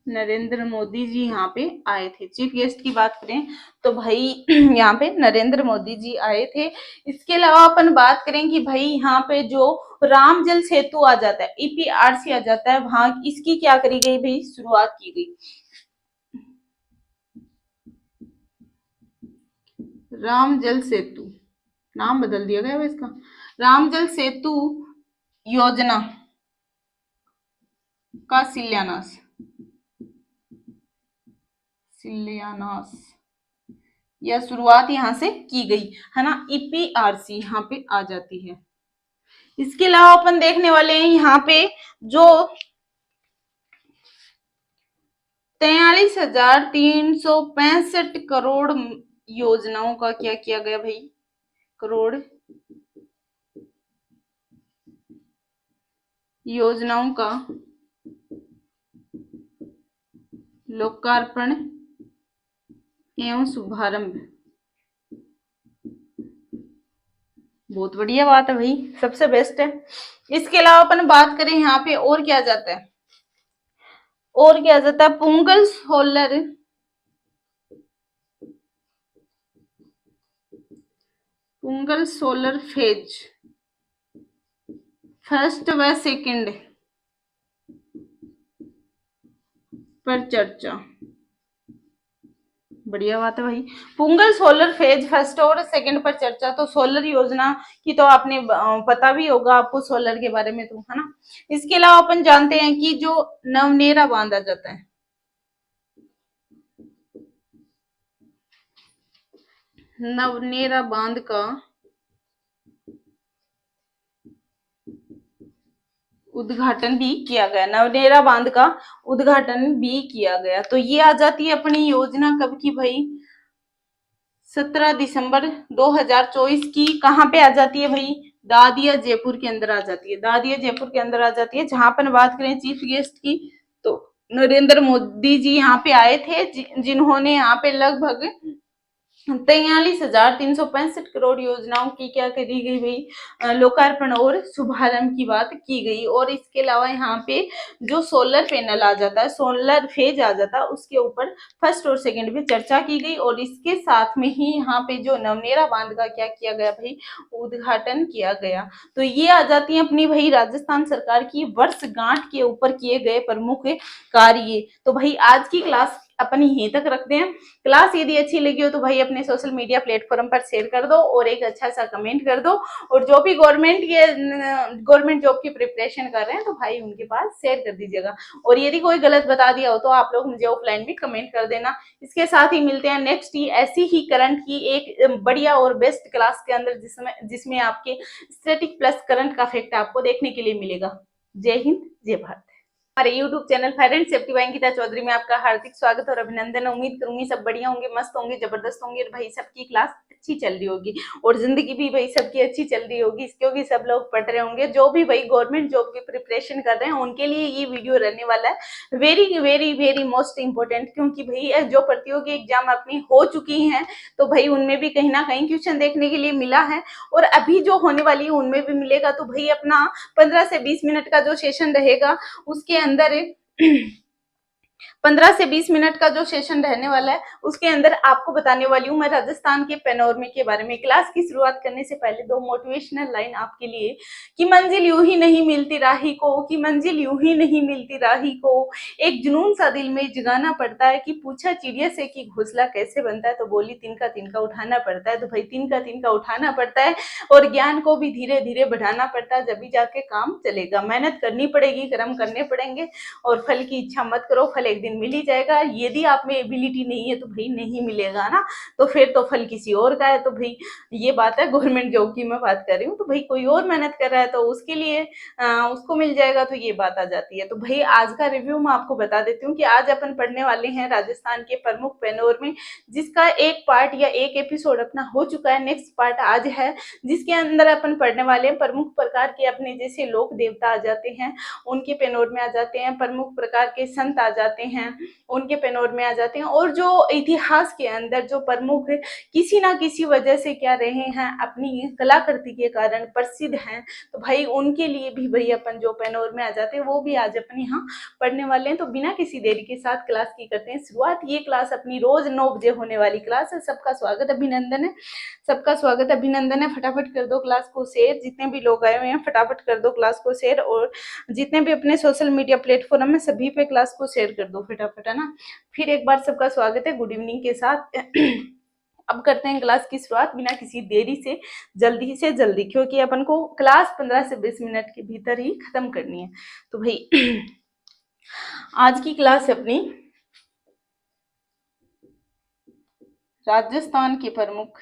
नरेंद्र मोदी जी यहाँ पे आए थे। चीफ गेस्ट की बात करें तो भाई यहाँ पे नरेंद्र मोदी जी आए थे। इसके अलावा अपन बात करें कि भाई यहाँ पे जो राम जल सेतु आ जाता है, ईपीआरसी आ जाता है, वहां इसकी क्या करी गई भाई, शुरुआत की गई। राम जल सेतु, नाम बदल दिया गया इसका, राम जल सेतु योजना का शिलान्यास या शुरुआत यहां से की गई है ना, ईपीआरसी यहाँ पे आ जाती है। इसके अलावा अपन देखने वाले हैं यहाँ पे जो 43,365 करोड़ योजनाओं का क्या किया गया भाई, करोड़ योजनाओं का लोकार्पण एवं शुभारंभ। बहुत बढ़िया बात है भाई, सबसे बेस्ट है। इसके अलावा अपन बात करें यहाँ पे और क्या जाता है, पुंगल सोलर फेज फर्स्ट व सेकंड पर चर्चा। बढ़िया बात है भाई, पुंगल सोलर फेज फर्स्ट और सेकंड पर चर्चा। तो सोलर योजना की तो आपने पता भी होगा आपको सोलर के बारे में, तो है ना। इसके अलावा अपन जानते हैं कि जो नवनेरा बांध आ जाता है, नवनेरा बांध का उद्घाटन भी किया गया, नवनेरा बांध का उद्घाटन भी किया गया। तो ये आ जाती है अपनी योजना कब की भाई, 17 दिसंबर 2024 की। कहाँ पे आ जाती है भाई, दादिया जयपुर के अंदर आ जाती है, दादिया जयपुर के अंदर आ जाती है। जहां पर बात करें चीफ गेस्ट की तो नरेंद्र मोदी जी यहाँ पे आए थे, जिन्होंने यहाँ पे लगभग 43,365 करोड़ योजनाओं की क्या करी गई भाई, लोकार्पण और शुभारंभ की बात की गई। और इसके अलावा यहाँ पे जो सोलर पैनल आ जाता है, सोलर फेज आ जाता है, उसके ऊपर फर्स्ट और सेकंड पे चर्चा की गई। और इसके साथ में ही यहाँ पे जो नवनेरा बांध का क्या किया गया भाई, उद्घाटन किया गया। तो ये आ जाती है अपनी भाई राजस्थान सरकार की वर्षगांठ के ऊपर किए गए प्रमुख कार्य। तो भाई आज की क्लास अपन यहीं तक रखते हैं। क्लास यदि अच्छी लगी हो तो भाई अपने सोशल मीडिया प्लेटफॉर्म पर शेयर कर दो और एक अच्छा सा कमेंट कर दो। और जो भी गवर्नमेंट जॉब की प्रिपरेशन कर रहे हैं तो भाई उनके पास शेयर कर दीजिएगा। और यदि कोई गलत बता दिया हो तो आप लोग मुझे ऑफलाइन भी कमेंट कर देना। इसके साथ ही मिलते हैं नेक्स्ट ही ऐसी ही करंट की एक बढ़िया और बेस्ट क्लास के अंदर, जिसमें आपके स्टैटिक प्लस करंट का फैक्ट आपको देखने के लिए मिलेगा। जय हिंद, जय भारत। हमारे YouTube channel fire and safety by Ankita Chaudhary में आपका हार्दिक स्वागत और अभिनंदन। उम्मीद करूंगी सब बढ़िया होंगे, मस्त होंगे, जबरदस्त होंगे और भाई सबकी क्लास अच्छी चल रही होगी और जिंदगी भी भाई सबकी अच्छी चल रही होगी, क्योंकि सब लोग पढ़ रहे होंगे। जो भी भाई गवर्नमेंट जॉब की प्रिपरेशन कर रहे हैं उनके लिए ये वीडियो रहने वाला है very very very most important, क्योंकि भाई जो प्रतियोगी एग्जाम अपनी हो चुकी हैं तो भाई उनमें भी कहीं ना कहीं क्वेश्चन देखने के लिए मिला है और अभी जो होने वाली है उनमें भी मिलेगा। तो भाई अपना 15 से 20 मिनट का जो सेशन रहेगा उसके अंदर 15 से 20 मिनट का जो सेशन रहने वाला है उसके अंदर आपको बताने वाली हूँ मैं राजस्थान के पैनोरमे के बारे में। क्लास की शुरुआत करने से पहले दो मोटिवेशनल लाइन आपके लिए, कि मंजिल यूं ही नहीं मिलती राही को, कि मंजिल यूं ही नहीं मिलती राही को, एक जुनून सा दिल में जगाना पड़ता है, कि पूछा चिड़िया से कि घोंसला कैसे बनता है तो बोली तिनका तिनका उठाना पड़ता है। तो भाई तिनका तिनका उठाना पड़ता है और ज्ञान को भी धीरे धीरे बढ़ाना पड़ता है, जब भी जाके काम चलेगा। मेहनत करनी पड़ेगी, कर्म करने पड़ेंगे और फल की इच्छा मत करो, फल एक दिन मिल ही जाएगा। यदि आप में एबिलिटी नहीं है तो भाई नहीं मिलेगा ना, तो फिर तो फल किसी और का है। तो भाई ये बात है गवर्नमेंट जॉब की मैं बात कर रही हूँ, तो भाई कोई और मेहनत कर रहा है तो उसके लिए उसको मिल जाएगा, तो ये बात आ जाती है। तो भाई आज का रिव्यू मैं आपको बता देती हूँ कि आज अपन पढ़ने वाले हैं राजस्थान के प्रमुख पैनोरमे, जिसका एक पार्ट या एक एपिसोड अपना हो चुका है, नेक्स्ट पार्ट आज है, जिसके अंदर अपन पढ़ने वाले हैं प्रमुख प्रकार के अपने जैसे लोक देवता आ जाते हैं उनके पैनोरमे आ जाते हैं, प्रमुख प्रकार के संत आ जाते हैं उनके पैनोरमे आ जाते हैं, और जो इतिहास के अंदर जो प्रमुख किसी ना किसी वजह से क्या रहे हैं, अपनी कलाकृति के कारण प्रसिद्ध हैं, तो भाई उनके लिए भी भाई अपन जो पैनोरमे आ जाते हैं वो भी आज अपन यहाँ पढ़ने वाले हैं। तो बिना किसी देरी के साथ क्लास की करते हैं शुरुआत। ये क्लास अपनी रोज 9 बजे होने वाली क्लास है। सबका स्वागत अभिनंदन है, सबका स्वागत अभिनंदन है। फटाफट कर दो क्लास को शेयर, जितने भी लोग आए हुए हैं फटाफट कर दो क्लास को शेयर, और जितने भी अपने सोशल मीडिया प्लेटफॉर्म में सभी पे क्लास को शेयर कर दो फटाफट, है ना। फिर एक बार सबका स्वागत है गुड इवनिंग के साथ। अब करते हैं क्लास की शुरुआत बिना किसी देरी से जल्दी, क्योंकि अपन को क्लास 15 से 20 मिनट के भीतर ही खत्म करनी है। तो भाई आज की क्लास है अपनी राजस्थान के प्रमुख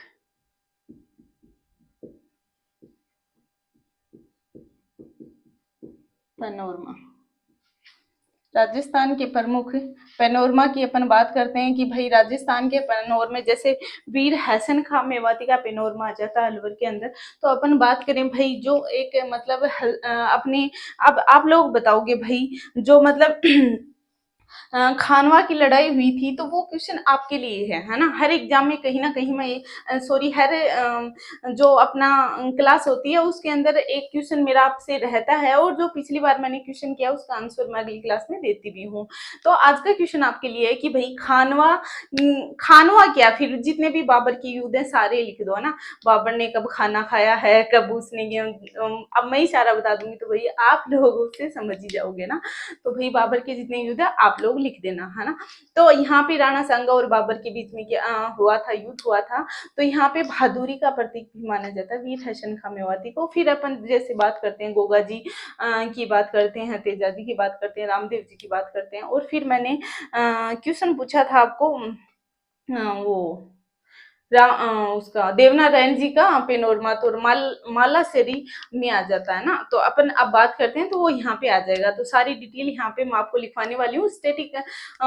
पैनोरमा, राजस्थान के प्रमुख पैनोरमा की अपन बात करते हैं कि भाई राजस्थान के पैनोरमे जैसे वीर हसन खां मेवाती का पैनोरमा आ जाता है अलवर के अंदर। तो अपन बात करें भाई जो एक मतलब अपने, अब आप लोग बताओगे भाई जो मतलब खानवा की लड़ाई हुई थी, तो वो क्वेश्चन आपके लिए है ना। हर एग्जाम में कहीं ना कहीं मैं सॉरी हर जो अपना क्लास होती है उसके अंदर एक क्वेश्चन मेरा आपसे रहता है, और जो पिछली बार मैंने क्वेश्चन किया उसका आंसर मैं अगली क्लास में देती भी हूँ। तो आज का क्वेश्चन आपके लिए है कि भाई खानवा क्या, फिर जितने भी बाबर के युद्ध है सारे लिख दो, है ना। बाबर ने कब खाना खाया है, कब उसने अब मैं इशारा बता दूंगी तो भाई आप लोग उससे समझ ही जाओगे ना। तो भाई बाबर के जितने युद्ध है आप लोग लिख देना, है ना। तो यहाँ पे राणा सांगा और बाबर के बीच में क्या हुआ था, युद्ध हुआ था। तो यहाँ पे बहादुरी का प्रतीक भी माना जाता है वीर हसन खां मेवाती को। फिर अपन जैसे बात करते हैं गोगा जी की बात करते हैं, तेजा जी की बात करते हैं, रामदेव जी की बात करते हैं। और फिर मैंने क्वेश्चन पूछा था आपको वो उसका देवनारायण जी का पैनोरमा, तो माला सेरी में आ जाता है ना। तो अपन अब बात करते हैं तो वो यहाँ पे आ जाएगा। तो सारी डिटेल यहाँ पे मैं आपको लिखवाने वाली हूँ। स्टैटिक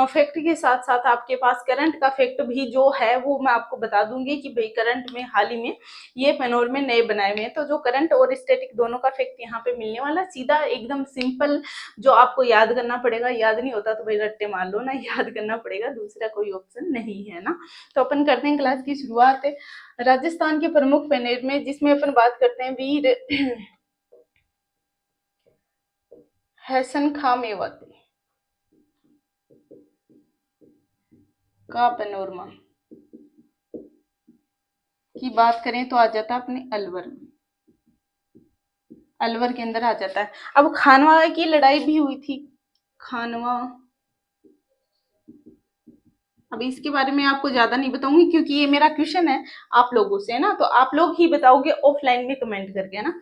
फैक्ट के साथ साथ आपके पास करंट का फैक्ट भी जो है वो मैं आपको बता दूंगी कि भाई करंट में हाल ही में ये पैनोरमे नए बनाए हुए हैं, तो जो करंट और स्टैटिक दोनों का फैक्ट यहाँ पे मिलने वाला सीधा एकदम सिंपल, जो आपको याद करना पड़ेगा। याद नहीं होता तो भाई रट्टे मार लो ना, याद करना पड़ेगा, दूसरा कोई ऑप्शन नहीं है ना। तो अपन करते हैं क्लास की शुरुआत। शुरुआत है राजस्थान के प्रमुख पेनेट में, जिसमें अपन बात करते हैं वीर हसन खां मेवाती का पैनोरमा की बात करें तो आ जाता है अपने अलवर में, अलवर के अंदर आ जाता है। अब खानवा की लड़ाई भी हुई थी, खानवा, अब इसके बारे में आपको ज्यादा नहीं बताऊंगी क्योंकि ये मेरा क्वेश्चन है आप लोगों से, है ना, तो आप लोग ही बताओगे ऑफलाइन में कमेंट करके, है ना।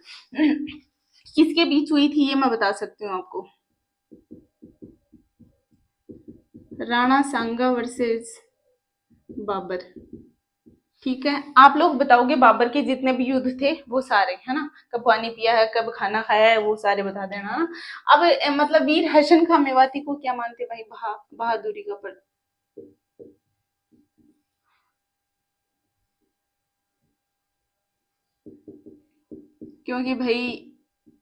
किसके बीच हुई थी ये मैं बता सकती हूँ आपको, राणा सांगा वर्सेस बाबर। ठीक है, आप लोग बताओगे बाबर के जितने भी युद्ध थे वो सारे, है ना, कब पानी पिया है, कब खाना खाया है, वो सारे बता देना ना। अब मतलब वीर हसन खां मेवाती को क्या मानते भाई, बहादुरी का प्रतीक, क्योंकि भाई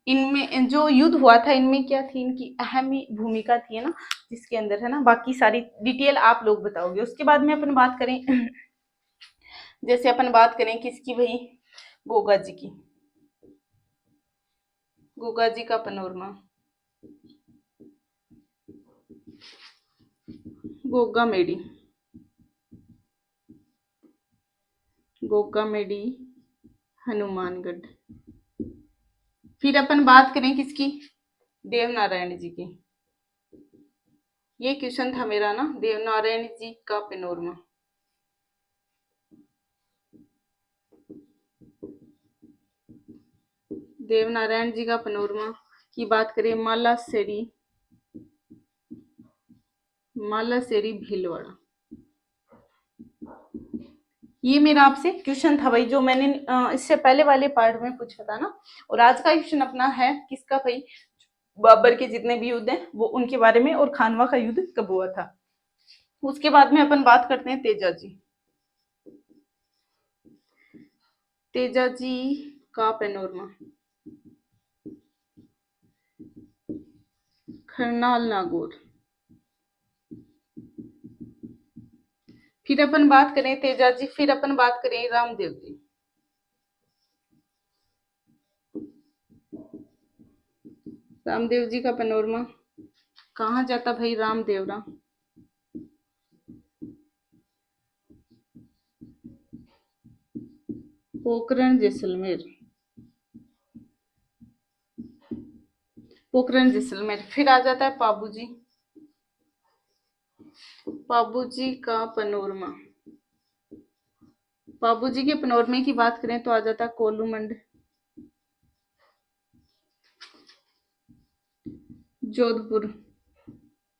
इनमें जो युद्ध हुआ था इनमें क्या थी, इनकी अहम भूमिका थी, है ना, जिसके अंदर, है ना, बाकी सारी डिटेल आप लोग बताओगे। उसके बाद में अपन बात करें जैसे अपन बात करें किसकी भाई, गोगा जी की, गोगा जी का पैनोरमा, गोगा मेडी, गोगा मेडी हनुमानगढ़। फिर अपन बात करें किसकी, देव नारायण जी की, ये क्वेश्चन था मेरा ना, देव नारायण जी का पैनोरमा, देव नारायण जी का पैनोरमा की बात करें, मालासेरी भीलवाड़ा। ये मेरा आपसे क्वेश्चन था भाई, जो मैंने इससे पहले वाले पार्ट में पूछा था ना। और आज का क्वेश्चन अपना है किसका भाई, बाबर के जितने भी युद्ध हैं वो उनके बारे में, और खानवा का युद्ध कब हुआ था। उसके बाद में अपन बात करते हैं तेजाजी, तेजाजी का पैनोरमा, करनाल नागौर। फिर अपन बात करें तेजाजी, फिर अपन बात करें रामदेव जी, रामदेव जी का पैनोरमा कहाँ जाता भाई, रामदेवरा, पोखरण जैसलमेर, पोखरण जैसलमेर। फिर आ जाता है पाबूजी, पाबूजी का पैनोरमा, पाबूजी के पैनोरमे की बात करें तो आ जाता है कोलूमंड, जोधपुर।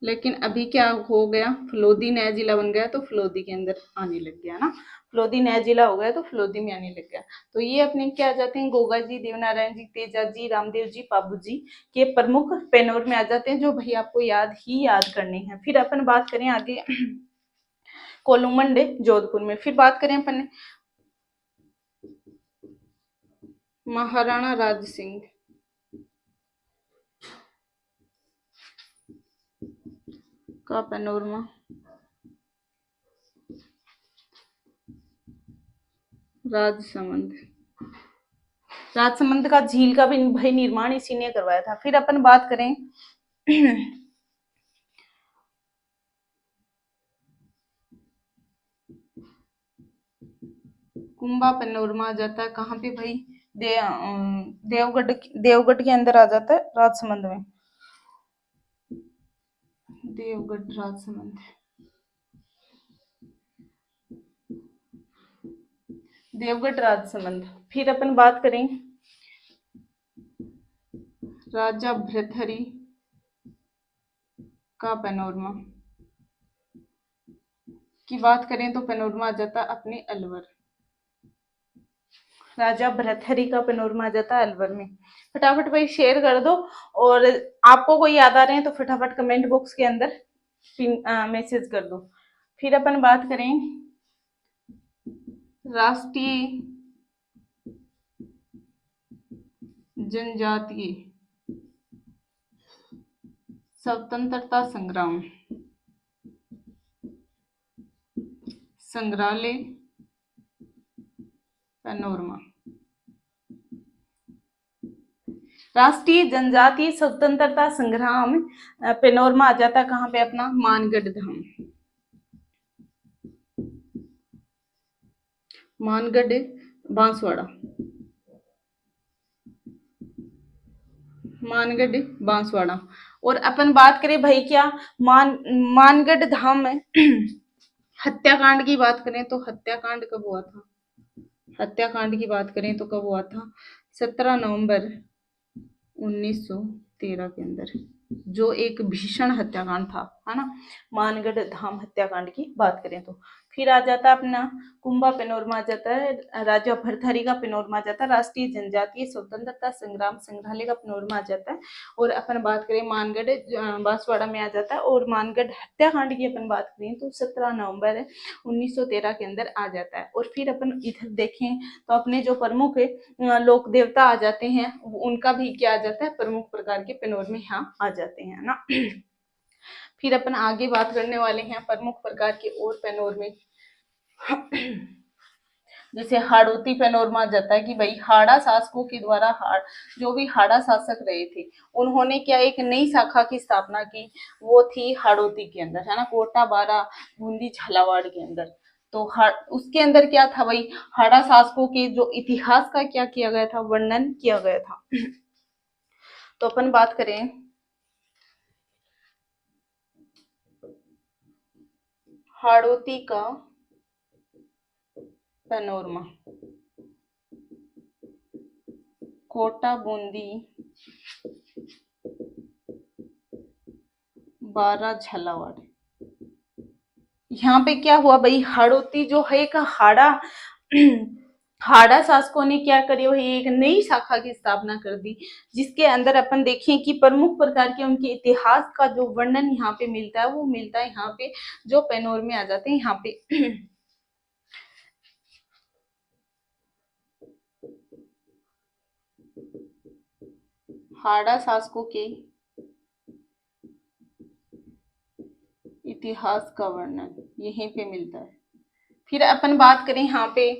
लेकिन अभी क्या हो गया, फलोदी नया जिला बन गया तो फलोदी के अंदर आने लग गया ना, फलोदी नया जिला हो गया तो फलोदी में आने लग गया। तो ये अपने क्या आ जाते हैं, गोगा जी, देवनारायण जी, तेजा जी, रामदेव जी, पाबू जी के प्रमुख पैनोर में आ जाते हैं, जो भाई आपको याद करने हैं। फिर अपन बात करें आगे कोलूमंडे जोधपुर में। फिर बात करें अपन महाराणा राज सिंह का पैनोरमा, राजसमंद, राजसमंद का झील का भी भाई निर्माण इसी ने करवाया था। फिर अपन बात करें कुंभा पैनोरमा आ जाता है कहाँ पे भाई, देवगढ़ के अंदर आ जाता है, राजसमंद में, देवगढ़ राजसमंद, देवगढ़ राजसमंद। फिर अपन बात करें राजा भृतहरि का पैनोरमा की बात करें तो पैनोरमा आ जाता अपने अलवर, राजा भृतहरि का पैनोरमा आ जाता है अलवर में। फटाफट भाई शेयर कर दो, और आपको कोई याद आ रहे हैं तो फटाफट कमेंट बॉक्स के अंदर मैसेज कर दो। फिर अपन बात करें राष्ट्रीय जनजातीय स्वतंत्रता संग्राम संग्रहालय पैनोरमा। राष्ट्रीय जनजातीय स्वतंत्रता संग्राम पैनोरमा आ जाता कहाँ पे अपना, मानगढ़ धाम। मानगढ़ बांसवाड़ा, मानगढ़ बांसवाड़ा। और अपन बात करें भाई क्या, मानगढ़ धाम में हत्याकांड की बात करें तो हत्याकांड कब हुआ था, हत्याकांड की बात करें तो कब हुआ था, 17 नवंबर 1913 के अंदर, जो एक भीषण हत्याकांड था, है ना। मानगढ़ धाम हत्याकांड की बात करें तो फिर आ जाता अपना कुंभा पैनोरमा आ जाता है, राजा भरथरी का पैनोरमा आ जाता है, राष्ट्रीय जनजातीय स्वतंत्रता संग्राम संग्रहालय का पैनोरमा आ जाता है। और अपन बात करें मानगढ़ बांसवाड़ा में आ जाता है। और मानगढ़ हत्याकांड की अपन बात करें तो 17 नवंबर 1913 के अंदर आ जाता है। और फिर अपन इधर देखें तो अपने जो प्रमुख लोक देवता आ जाते हैं, उनका भी क्या आ जाता है, प्रमुख प्रकार के पैनोरमे यहाँ आ जाते हैं ना। फिर अपन आगे बात करने वाले हैं प्रमुख प्रकार के और पैनोरमे। जैसे हाड़ौती पैनोरमा आ जाता है कि भाई हाड़ा शासकों के द्वारा जो भी हाड़ा शासक रहे थे, उन्होंने क्या एक नई शाखा की स्थापना की, वो थी हाड़ौती के अंदर, है ना, कोटा, बारा, बूंदी, झालावाड़ के अंदर। तो उसके अंदर क्या था भाई, हाड़ा शासकों के जो इतिहास का क्या किया गया था, वर्णन किया गया था। तो अपन बात करें हाड़ौती का पैनोरमा, कोटा, बूंदी, बारा, झालावाड़। यहाँ पे क्या हुआ भाई, हाड़ौती जो है एक हाड़ा शासकों ने क्या करी, वही एक नई शाखा की स्थापना कर दी, जिसके अंदर अपन देखें कि प्रमुख प्रकार के उनके इतिहास का जो वर्णन यहाँ पे मिलता है, वो मिलता है यहाँ पे जो पैनोरमे आ जाते हैं यहाँ पे। हाड़ा शासकों के इतिहास का वर्णन यहीं पे मिलता है। फिर अपन बात करें यहाँ पे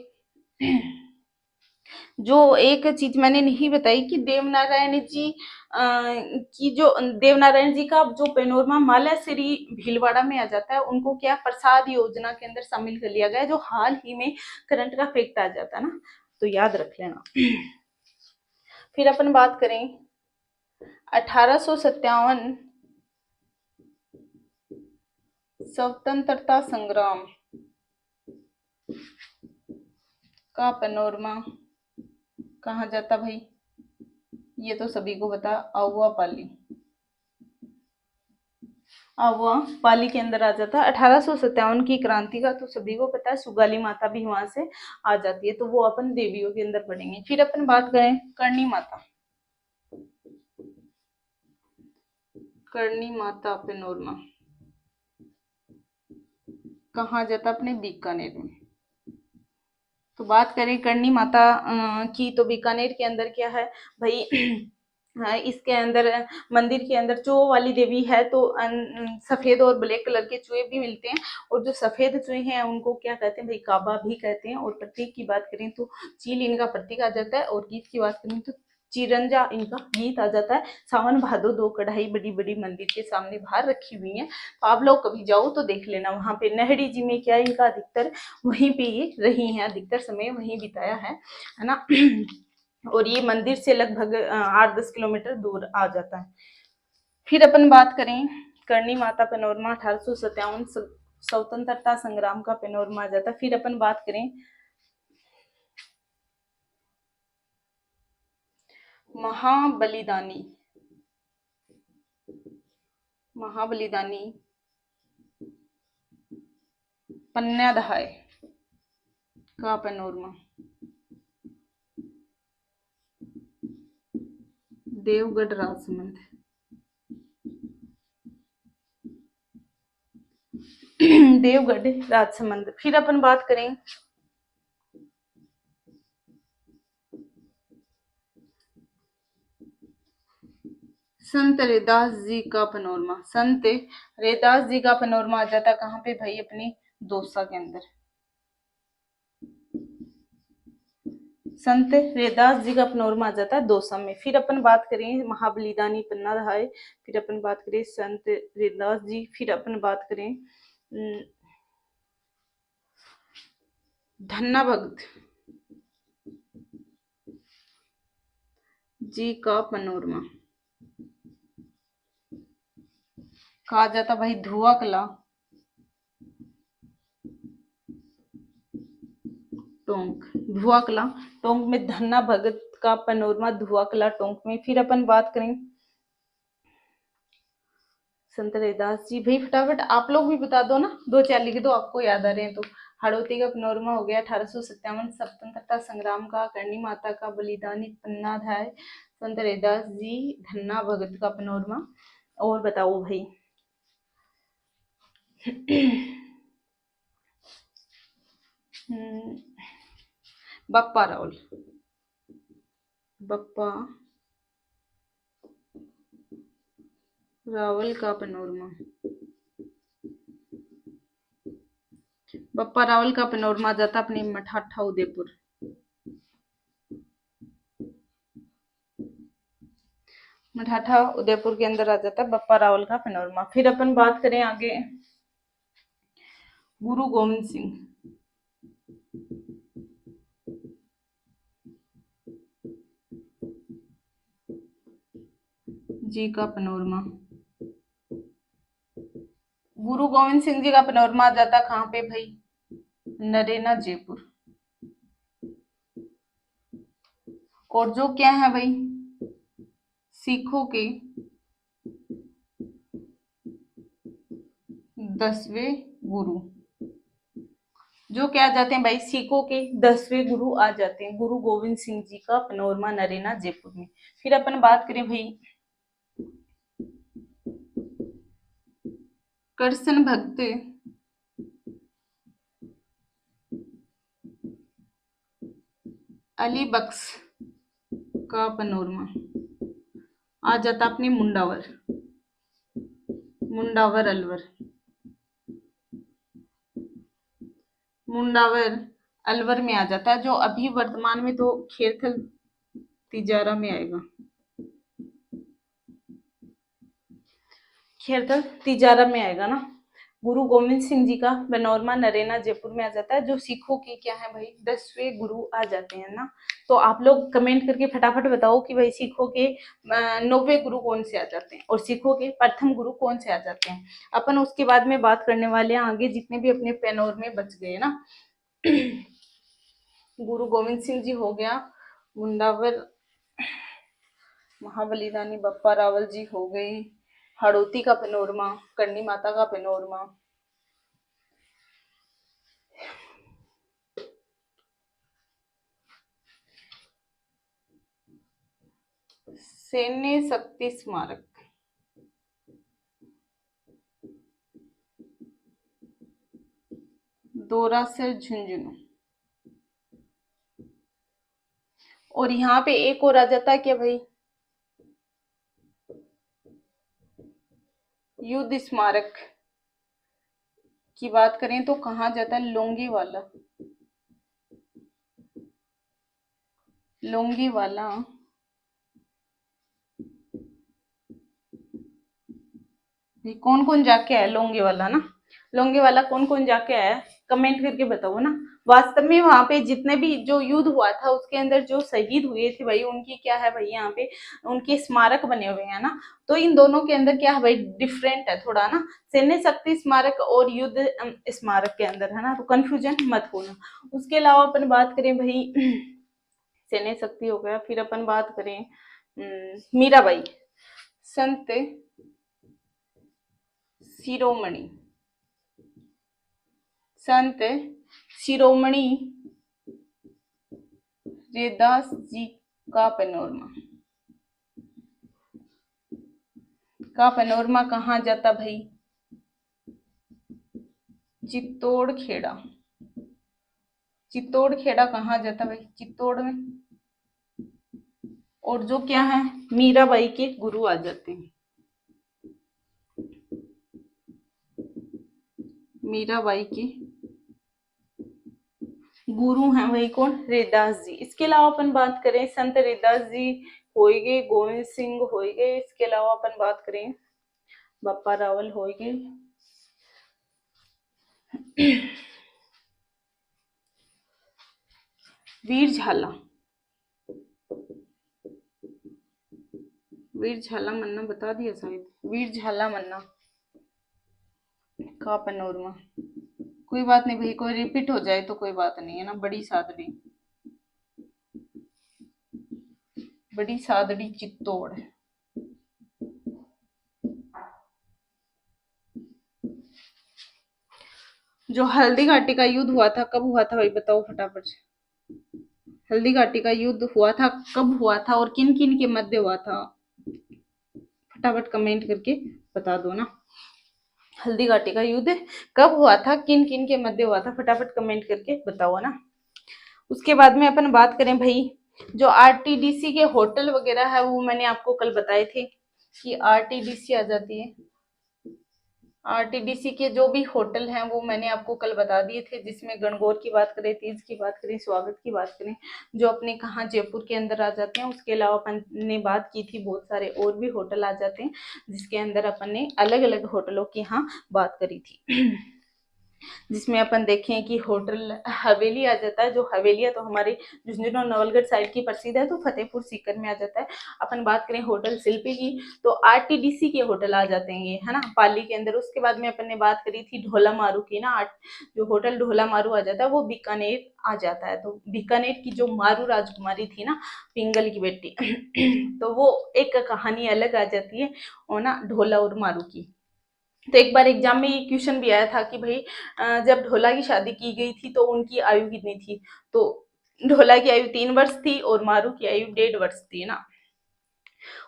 जो एक चीज मैंने नहीं बताई कि देवनारायण जी देवनारायण जी का जो पैनोरमा मालाश्री भीलवाड़ा में आ जाता है, उनको क्या प्रसाद योजना के अंदर शामिल कर लिया गया, जो हाल ही में करंट का फैक्ट आ जाता है ना, तो याद रख लेना। फिर अपन बात करें 1857 स्वतंत्रता संग्राम का पैनोरमा कहाँ जाता भाई, ये तो सभी को पता, आउवा पाली, आउवा पाली के अंदर आ जाता है। 1857 की क्रांति का तो सभी को पता है, सुगाली माता भी वहां से आ जाती है, तो वो अपन देवियों के अंदर पढ़ेंगे। फिर अपन बात करें करणी माता, करणी माता पैनोरमा कहाँ जाता, अपने बीकानेर में। तो बात करें करणी माता की, तो बीकानेर के अंदर क्या है भाई, इसके अंदर मंदिर के अंदर चूहों वाली देवी है, तो सफेद और ब्लैक कलर के चूहे भी मिलते हैं, और जो सफेद चूहे हैं उनको क्या कहते हैं भाई, काबा भी कहते हैं। और प्रतीक की बात करें तो चील इनका प्रतीक आ जाता है, और गीत की बात करें तो चिरंजा इनका गीत आ जाता है। सावन भादो 2 कढ़ाई बड़ी बड़ी मंदिर के सामने बाहर रखी हुई है, तो आप लोग कभी जाओ तो देख लेना। वहां पे नहड़ी जी में क्या इनका अधिकतर वहीं पे ये रही है, अधिकतर समय वहीं बिताया है ना। और ये मंदिर से लगभग 8-10 किलोमीटर दूर आ जाता है। फिर अपन बात करें करणी माता पैनोरमा 1857 स्वतंत्रता संग्राम का पैनोरमा आ जाता है। फिर अपन बात करें महाबलिदानी, महाबलिदानी पन्यादहाय का पैनोरमा, देवगढ़ राजसमंद, देवगढ़ राजसमंद। फिर अपन बात करें संत रैदास जी का पैनोरमा, संत रैदास जी का पैनोरमा आ जाता कहाँ पे भाई, अपने दौसा के अंदर। संत रैदास जी का पनोरमा आ जाता है दोसम में। फिर अपन बात करें महाबलिदानी पन्ना है, फिर अपन बात करें संत रैदास जी, फिर अपन बात करें धन्ना भगत जी का पनोरमा कहा जाता भाई धुआ कला टोंक, धुआ कला टोंक में धन्ना भगत का पनोरमा धुआ कला टोंक में। फिर अपन बात करें संत रैदास जी, भाई फटाफट आप लोग भी बता दो ना, 2-4 लिख दो आपको याद आ रहे हैं तो। हाड़ौती का पनोरमा हो गया 1857 स्वतंत्रता संग्राम का, करणी माता का बलिदानी पन्ना है, संत रैदास जी, धन्ना भगत का पनोरमा। और बताओ भाई बप्पा रावल, बप्पा रावल का पनोरमा, बप्पा रावल का पनोरमा जाता अपने मठाठा उदयपुर। मठाठा उदयपुर के अंदर आ जाता है बप्पा रावल का पनोरमा। फिर अपन बात करें आगे गुरु गोविंद सिंह जी का पनोरमा। गुरु गोविंद सिंह जी का पनोरमा आ जाता कहाँ पे भाई, नरेना जयपुर। और जो क्या है भाई सिखों के 10वें गुरु, जो क्या आ जाते हैं भाई सिखों के 10वें गुरु आ जाते हैं गुरु गोविंद सिंह जी का पनोरमा नरेना जयपुर में। फिर अपन बात करें भाई कृष्ण भक्त अली बख्श का पनोरमा आ जाता अपने मुंडावर, मुंडावर अलवर, मुंडावर अलवर में आ जाता है, जो अभी वर्तमान में तो खेरथल तिजारा में आएगा, खेरथल तिजारा में आएगा ना। गुरु गोविंद सिंह जी का पनोरमा नरेना जयपुर में आ जाता है, जो सिखों के क्या है भाई 10वें गुरु आ जाते हैं ना। तो आप लोग कमेंट करके फटाफट बताओ कि भाई सिखों के 9वें गुरु कौन से आ जाते हैं और सिखों के प्रथम गुरु कौन से आ जाते हैं। अपन उसके बाद में बात करने वाले हैं आगे जितने भी अपने पनोरमे बच गए ना। गुरु गोविंद सिंह जी हो गया, मुंडावर महाबलिदानी बप्पा रावल जी हो गई, हाड़ौती का पनोरमा, करणी माता का पनोरमा, सैन्य शक्ति स्मारक, दोरासर झुंझुनू। और यहाँ पे एक और आ जाता है क्या भाई युद्ध स्मारक की बात करें तो कहाँ जाता है लोंगेवाला, लोंगेवाला कौन कौन जाके आया लोंगेवाला ना, लोंगेवाला कौन कौन जाके आया कमेंट करके बताओ ना। वास्तव में वहां पे जितने भी जो युद्ध हुआ था उसके अंदर जो शहीद हुए थे भाई उनकी क्या है भाई यहाँ पे उनके स्मारक बने हुए हैं ना। तो इन दोनों के अंदर क्या है भाई डिफरेंट है थोड़ा ना, सैन्य शक्ति स्मारक और युद्ध स्मारक के अंदर है ना, तो कंफ्यूजन मत होना। उसके अलावा अपन बात करें भाई सैन्य शक्ति हो गया, फिर अपन बात करें मीराबाई संत शिरोमणि, संत शिरोमणि रैदास जी का पनोरमा कहाँ जाता भाई चित्तौड़ खेड़ा, चित्तौड़ खेड़ा कहाँ जाता भाई चित्तौड़ में। और जो क्या है मीराबाई के गुरु आ जाते हैं, मीराबाई के गुरु हैं वही कौन, रैदास जी। इसके अलावा अपन बात करें संत रैदास जी होइगे, गोविंद सिंह होइगे। इसके अलावा अपन बात करें बप्पा रावल होइगे, वीर झाला, वीर झाला मन्ना बता दिया शायद, वीर झाला मन्ना का पनोरमा। कोई बात नहीं भाई, कोई रिपीट हो जाए तो कोई बात नहीं है ना। बड़ी सादड़ी, बड़ी सादड़ी चित्तौड़। जो हल्दी घाटी का युद्ध हुआ था कब हुआ था भाई बताओ फटाफट से। हल्दी घाटी का युद्ध हुआ था कब हुआ था और किन किन के मध्य हुआ था, फटाफट कमेंट करके बता दो ना। हल्दी घाटी का युद्ध कब हुआ था, किन किन के मध्य हुआ था, फटाफट कमेंट करके बताओ ना। उसके बाद में अपन बात करें भाई, जो आरटीडीसी के होटल वगैरह है वो मैंने आपको कल बताए थे कि आरटीडीसी आ जाती है। आरटीडीसी के जो भी होटल हैं वो मैंने आपको कल बता दिए थे, जिसमें गणगौर की बात करें, तीज की बात करें, स्वागत की बात करें, जो अपने कहाँ जयपुर के अंदर आ जाते हैं। उसके अलावा अपन ने बात की थी बहुत सारे और भी होटल आ जाते हैं, जिसके अंदर अपन ने अलग अलग होटलों की यहाँ बात करी थी। जिसमें अपन देखें कि होटल हवेली आ जाता है। जो हवेलियाँ तो हमारे झुंझुनू और नवलगढ़ साइड की प्रसिद्ध है, तो फतेहपुर सीकर में आ जाता है। अपन बात करें होटल शिल्पी की तो आरटीडीसी के होटल आ जाते हैं ये, है ना, पाली के अंदर। उसके बाद में अपन ने बात करी थी ढोला मारू की ना, जो होटल ढोला मारू आ जाता है वो बीकानेर आ जाता है। तो बीकानेर की जो मारू राजकुमारी थी ना, पिंगल की बेटी, तो वो एक कहानी अलग आ जाती है और ना ढोला और मारू की। तो एक बार एग्जाम में ये क्वेश्चन भी आया था कि भाई जब ढोला की शादी की गई थी तो उनकी आयु कितनी थी, तो ढोला की आयु 3 वर्ष थी और मारू की आयु 1.5 वर्ष थी ना।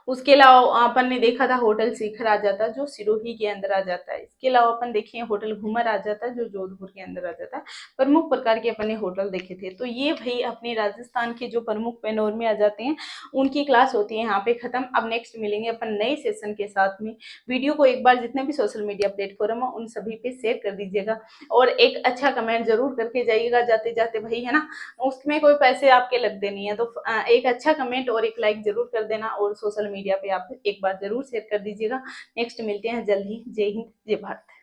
उसके अलावा अपन ने देखा था होटल शिखर आ जाता है जो सिरोही के अंदर आ जाता है। इसके अलावा अपन देखे होटल घूमर आ जाता है जो जोधपुर के अंदर आ जाता है। प्रमुख प्रकार के अपन ने होटल देखे थे। तो ये भाई अपने राजस्थान के जो प्रमुख पैनोरमे आ जाते हैं उनकी क्लास होती है यहाँ पे खत्म। अब नेक्स्ट मिलेंगे अपन नए सेशन के साथ में। वीडियो को एक बार जितने भी सोशल मीडिया प्लेटफॉर्म है उन सभी पे शेयर कर दीजिएगा और एक अच्छा कमेंट जरूर करके जाइएगा जाते जाते भाई, है ना। उसमें कोई पैसे आपके लगते नहीं है, तो एक अच्छा कमेंट और एक लाइक जरूर कर देना और सोशल मीडिया पे आप एक बार जरूर शेयर कर दीजिएगा। नेक्स्ट मिलते हैं जल्द ही। जय हिंद, जय भारत।